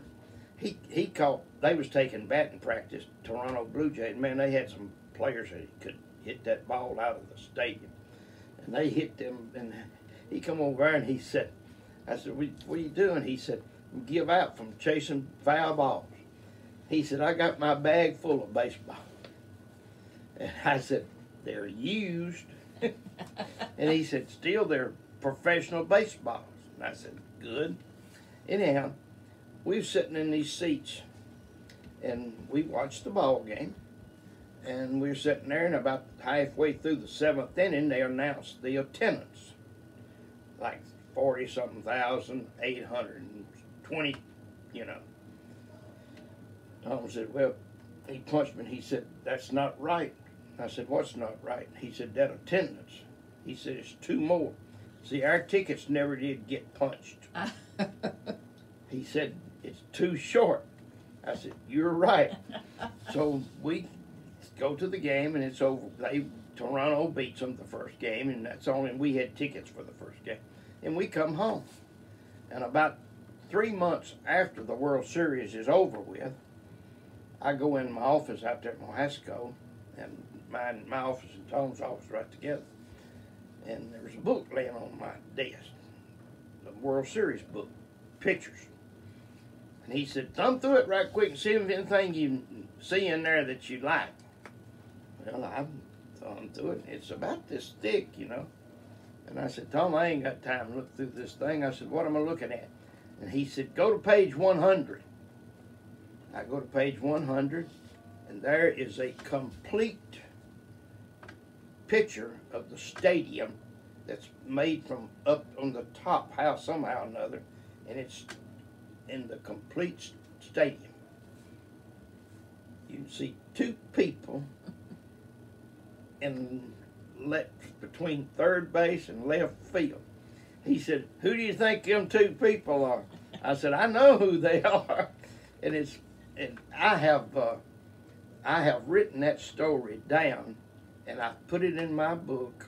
[SPEAKER 1] he caught, they was taking batting practice, Toronto Blue Jays. Man, they had some players that could hit that ball out of the stadium. And they hit them, and he come over there, and he said, I said, what are you doing? He said, give out from chasing foul balls. He said, I got my bag full of baseball. And I said, they're used. And he said, still, they're professional baseballs. And I said, good. Anyhow, we were sitting in these seats, and we watched the ball game. And we were sitting there, and about halfway through the 7th inning, they announced the attendance. Like 40-something thousand, 820, you know. Tom said, well, he punched me, and he said, that's not right. I said, what's not right? He said, that attendance. He said, it's 2 more. See, our tickets never did get punched. He said, it's too short. I said, you're right. So we go to the game, and it's over. They Toronto beats them the first game, and that's only we had tickets for the first game. And we come home. And about 3 months after the World Series is over with, I go in my office out there at Mohasco, and my office and Tom's office right together. And there was a book laying on my desk, the World Series book, pictures. And he said, thumb through it right quick and see if anything you see in there that you like. Well, I thumbed through it. It's about this thick, you know. And I said, Tom, I ain't got time to look through this thing. I said, what am I looking at? And he said, go to page 100. I go to page 100, and there is a complete picture of the stadium that's made from up on the top house somehow or another, and it's in the complete stadium. You can see two people between third base and left field. He said, who do you think them two people are? I said, I know who they are. And I have written that story down, and I put it in my book,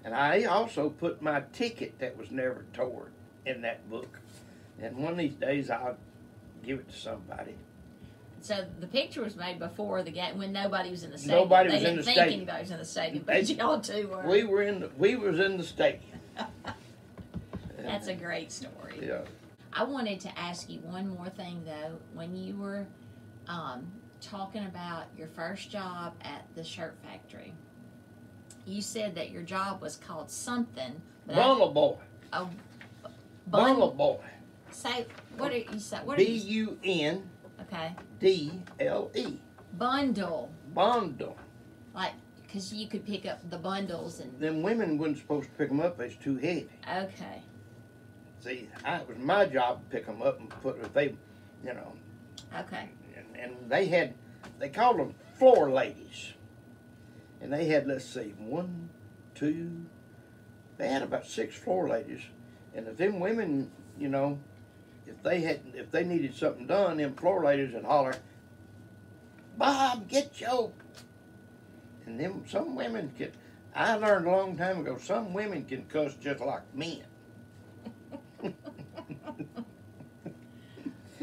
[SPEAKER 1] and I also put my ticket that was never tore in that book. And one of these days I'll give it to somebody.
[SPEAKER 2] So the picture was made before the game when nobody was in the stadium.
[SPEAKER 1] Nobody was in the stadium.
[SPEAKER 2] They didn't think anybody was in the stadium, but y'all two were.
[SPEAKER 1] We was in the stadium.
[SPEAKER 2] That's a great story.
[SPEAKER 1] Yeah.
[SPEAKER 2] I wanted to ask you one more thing though. When you were talking about your first job at the shirt factory, you said that your job was called something.
[SPEAKER 1] Bundle boy.
[SPEAKER 2] Oh,
[SPEAKER 1] Bundle boy.
[SPEAKER 2] Say what are you say? What
[SPEAKER 1] B-U-N.
[SPEAKER 2] Okay.
[SPEAKER 1] D-L-E.
[SPEAKER 2] Bundle.
[SPEAKER 1] Bundle.
[SPEAKER 2] Like, because you could pick up the bundles and.
[SPEAKER 1] Them women wasn't supposed to pick them up. It's too heavy.
[SPEAKER 2] Okay.
[SPEAKER 1] See, it was my job to pick them up and put if they, you know.
[SPEAKER 2] Okay.
[SPEAKER 1] And they called them floor ladies. And they had, let's see, 1, 2, they had about 6 floor ladies. And if them women, you know, if they needed something done, them floor ladies would holler, Bob, get your. And them, some women can, I learned a long time ago, some women can cuss just like men.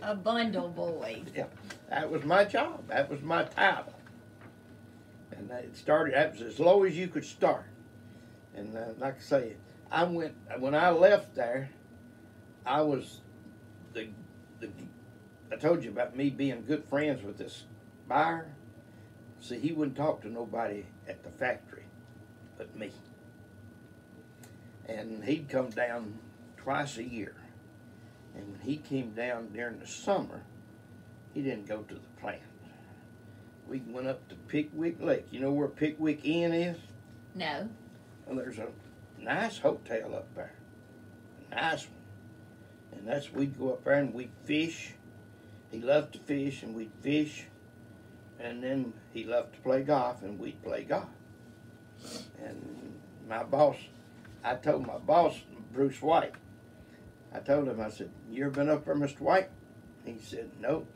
[SPEAKER 2] A bundle boy.
[SPEAKER 1] Yeah, that was my job. That was my title. And that was as low as you could start. And like I say, when I left there, I was I told you about me being good friends with this buyer. See, he wouldn't talk to nobody at the factory but me. And he'd come down twice a year. And when he came down during the summer, he didn't go to the plant. We went up to Pickwick Lake. You know where Pickwick Inn is?
[SPEAKER 2] No.
[SPEAKER 1] Well, there's a nice hotel up there. A nice one. And we'd go up there and we'd fish. He loved to fish and we'd fish. And then he loved to play golf and we'd play golf. And I told my boss, Bruce White, I told him, I said, you ever been up there, Mr. White? He said, no.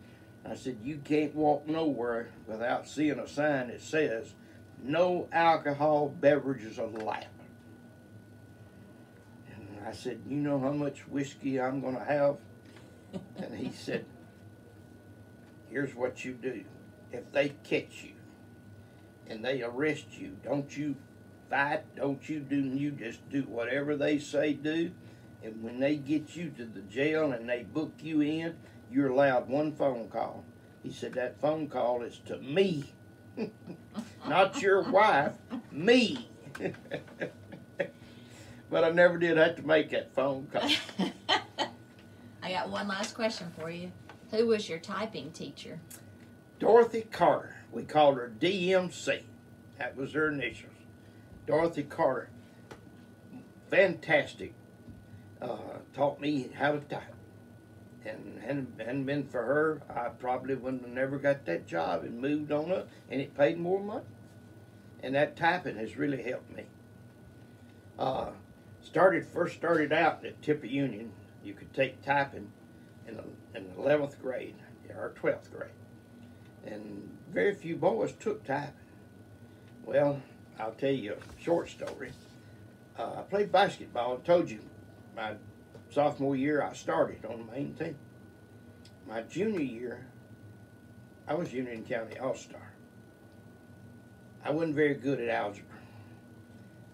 [SPEAKER 1] I said, you can't walk nowhere without seeing a sign that says, no alcohol beverages allowed. And I said, you know how much whiskey I'm going to have? And he said, here's what you do. If they catch you and they arrest you, don't you fight, you just do whatever they say do. And when they get you to the jail and they book you in, you're allowed one phone call. He said, that phone call is to me. Not your wife, me. But I never did have to make that phone call.
[SPEAKER 2] I got one last question for you. Who was your typing teacher?
[SPEAKER 1] Dorothy Carter. We called her DMC. That was her initials. Dorothy Carter. Fantastic. Taught me how to type. And hadn't been for her, I probably wouldn't have never got that job and moved on up, and it paid more money. And that typing has really helped me. First started out at Tipper Union. You could take typing in the 11th grade or 12th grade. And very few boys took typing. Well, I'll tell you a short story. I played basketball. I told you, my sophomore year I started on the main team. My junior year, I was Union County All-Star. I wasn't very good at algebra.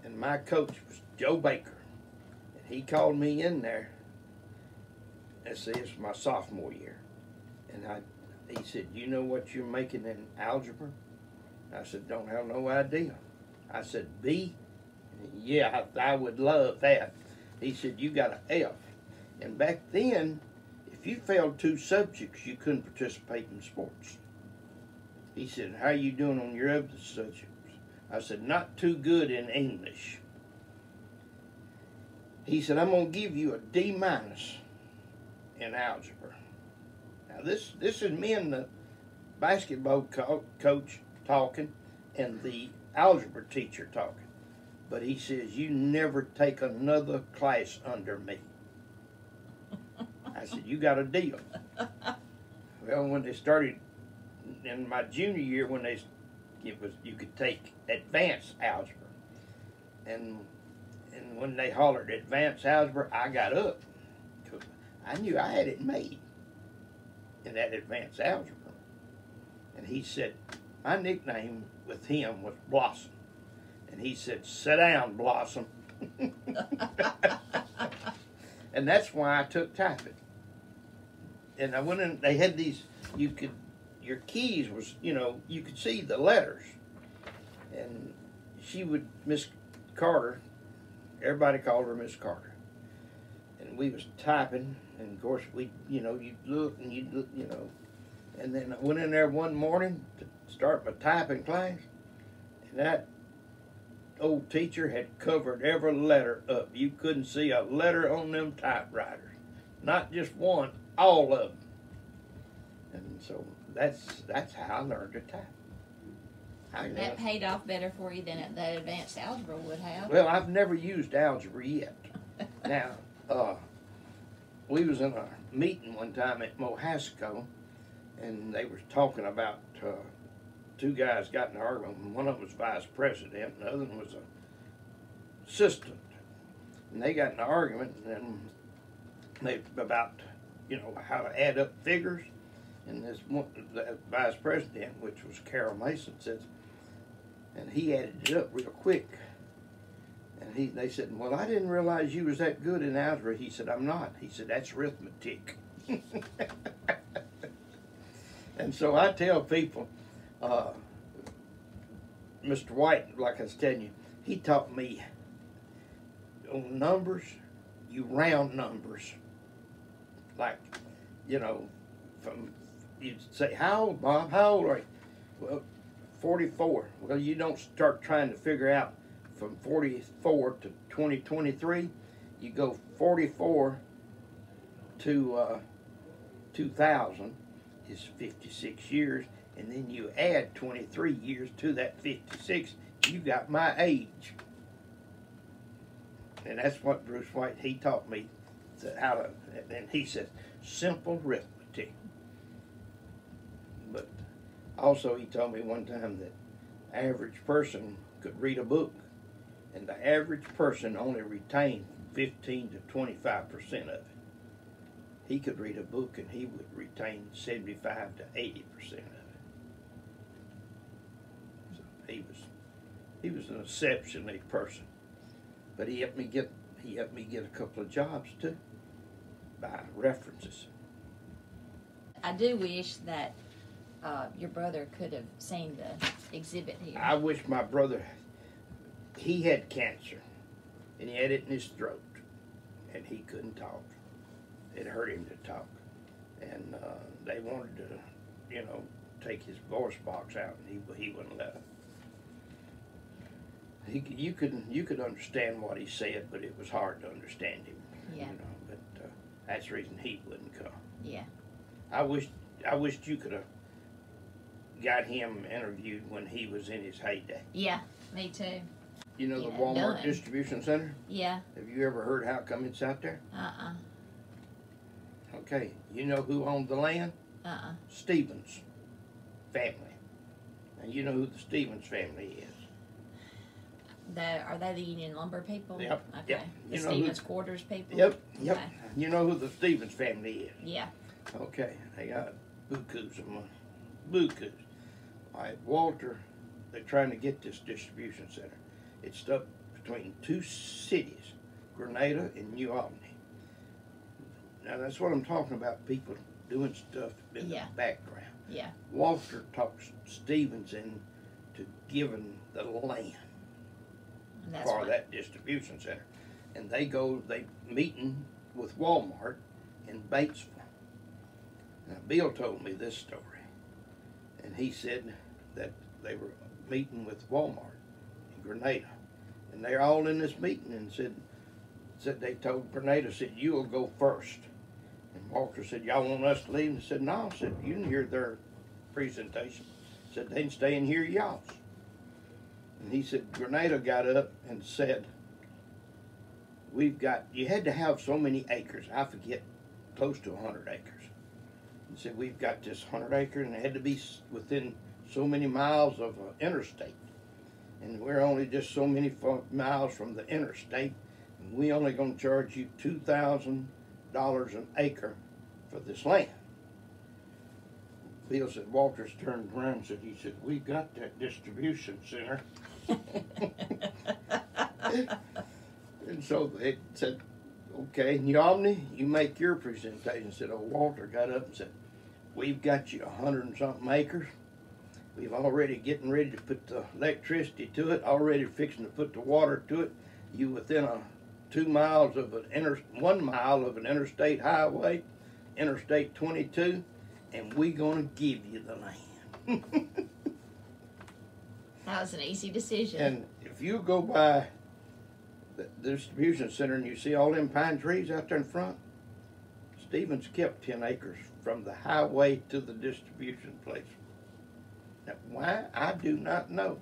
[SPEAKER 1] And my coach was Joe Baker. And he called me in there. And said, "It's my sophomore year." And he said, "You know what you're making in algebra?" I said, "Don't have no idea." I said, "B?" "Yeah, I would love that." He said, "You got an F." And back then, if you failed 2 subjects, you couldn't participate in sports. He said, "How you doing on your other subjects?" I said, "Not too good in English." He said, "I'm going to give you a D- in algebra." Now this is me and the basketball coach talking and the algebra teacher talking. But he says, "You never take another class under me." I said, "You got a deal." Well, when they started in my junior year, you could take advanced algebra, and when they hollered advanced algebra, I got up. I knew I had it made in that advanced algebra. And he said, my nickname with him was Blossom. And he said, "Sit down, Blossom." And that's why I took typing. And I went in, they had these, your keys was, you could see the letters. And Miss Carter, everybody called her Miss Carter. And we was typing, and of course you'd look and and then I went in there one morning to start my typing class, and that old teacher had covered every letter up. You couldn't see a letter on them typewriters, not just one, all of them. And so that's how I learned to type.
[SPEAKER 2] That paid off better for you than that advanced algebra would have.
[SPEAKER 1] Well, I've never used algebra yet. Now, we was in a meeting one time at Mohasco, and they were talking about 2 guys got in an argument. One of them was vice president, and the other one was an assistant. And they got in an argument, and about how to add up figures. And this one, the vice president, which was Carol Mason, says, and he added it up real quick. And they said, "Well, I didn't realize you was that good in algebra." He said, "I'm not." He said, "That's arithmetic." And so I tell people, Mr. White, like I was telling you, he taught me on numbers, you round numbers. Like, you'd say, "How old, Bob? How old are you?" "Well, 44. Well, you don't start trying to figure out from 44 to 2023. You go 44 to 2000 is 56 years, and then you add 23 years to that 56. You got my age." And that's what Bruce White, he taught me how to, and he says, simple arithmetic. But also he told me one time that average person could read a book, and the average person only retained 15 to 25% of it. He could read a book and he would retain 75 to 80% of it. So he was an exceptionally person. But he helped me get a couple of jobs too, by references.
[SPEAKER 2] I do wish that your brother could have seen the exhibit here.
[SPEAKER 1] I wish my brother, he had cancer, and he had it in his throat, and he couldn't talk. It hurt him to talk, and they wanted to, take his voice box out, and he wouldn't let them. You could understand what he said, but it was hard to understand him.
[SPEAKER 2] Yeah.
[SPEAKER 1] But that's the reason he wouldn't come.
[SPEAKER 2] Yeah.
[SPEAKER 1] I wished you could have got him interviewed when he was in his heyday.
[SPEAKER 2] Yeah, me too.
[SPEAKER 1] The Walmart Distribution Center?
[SPEAKER 2] Yeah.
[SPEAKER 1] Have you ever heard how come it's out there? Okay. You know who owned the land? Stevens family. And you know who the Stevens family is?
[SPEAKER 2] Are they the Union Lumber people?
[SPEAKER 1] Yep.
[SPEAKER 2] Okay.
[SPEAKER 1] Yep.
[SPEAKER 2] The
[SPEAKER 1] You know
[SPEAKER 2] Stevens
[SPEAKER 1] who-
[SPEAKER 2] Quarters people?
[SPEAKER 1] Yep. Yep.
[SPEAKER 2] Okay.
[SPEAKER 1] You know who the Stevens family is?
[SPEAKER 2] Yeah.
[SPEAKER 1] Okay. They got bukus of money. Bukus. All right, Walter, they're trying to get this distribution center. It's stuck between two cities, Grenada and New Albany. Now, that's what I'm talking about, people doing stuff in
[SPEAKER 2] Yeah.
[SPEAKER 1] the background.
[SPEAKER 2] Yeah.
[SPEAKER 1] Walter talks Stevens into giving the land
[SPEAKER 2] And that's
[SPEAKER 1] for
[SPEAKER 2] what,
[SPEAKER 1] that distribution center. And they meeting with Walmart in Batesville. Now, Bill told me this story. And he said that they were meeting with Walmart in Grenada. And they're all in this meeting and said they told Grenada, said, you'll go first. And Walter said, y'all want us to leave? And they said, no. I said, you didn't hear their presentation. Said, they can stay and hear y'all's. And he said, Grenada got up and said, you had to have so many acres. I forget, close to 100 acres. He said, we've got this 100 acres, and it had to be within so many miles of an interstate. And we're only just so many miles from the interstate, and we only going to charge you $2,000 an acre for this land. Bill said, Walters turned around and said, we got that distribution center. And so they said, okay, New Albany, you make your presentation. Said, Walter got up and said, we've got you 100 and something acres. We've already getting ready to put the electricity to it, already fixing to put the water to it. You within 1 mile of an interstate highway, Interstate 22, and we gonna give you the land.
[SPEAKER 2] that was an easy decision.
[SPEAKER 1] And if you go by the distribution center and you see all them pine trees out there in front, Stevens kept 10 acres from the highway to the distribution place. Now, why? I do not know.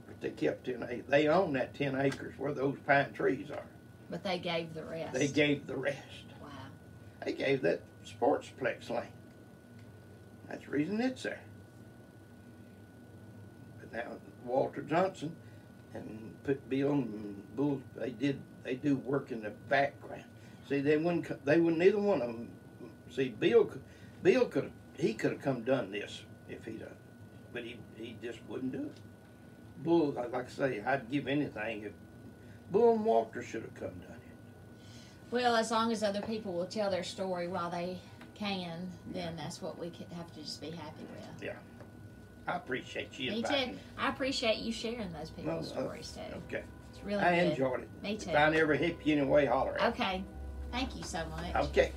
[SPEAKER 1] But they kept 10 acres. They own that 10 acres where those pine trees are.
[SPEAKER 2] But they gave the rest.
[SPEAKER 1] They gave the rest.
[SPEAKER 2] Wow.
[SPEAKER 1] They gave that sportsplex land. That's the reason it's there. But now, Walter Johnson and put Bill and Bull, they do work in the background. See, they wouldn't neither one of them. See, Bill could have come done this if he'd done, but he just wouldn't do it. Bull, like I say, I'd give anything if Bull and Walter should have come done it.
[SPEAKER 2] Well, as long as other people will tell their story while they can, then that's what we have to just be happy with.
[SPEAKER 1] Yeah. I appreciate you
[SPEAKER 2] Me
[SPEAKER 1] inviting
[SPEAKER 2] too.
[SPEAKER 1] me.
[SPEAKER 2] I appreciate you sharing those people's stories too.
[SPEAKER 1] Okay.
[SPEAKER 2] It's really
[SPEAKER 1] I
[SPEAKER 2] good.
[SPEAKER 1] enjoyed it.
[SPEAKER 2] Me too.
[SPEAKER 1] If I never hit you anyway, holler at me.
[SPEAKER 2] Okay. Thank you so much.
[SPEAKER 1] Okay.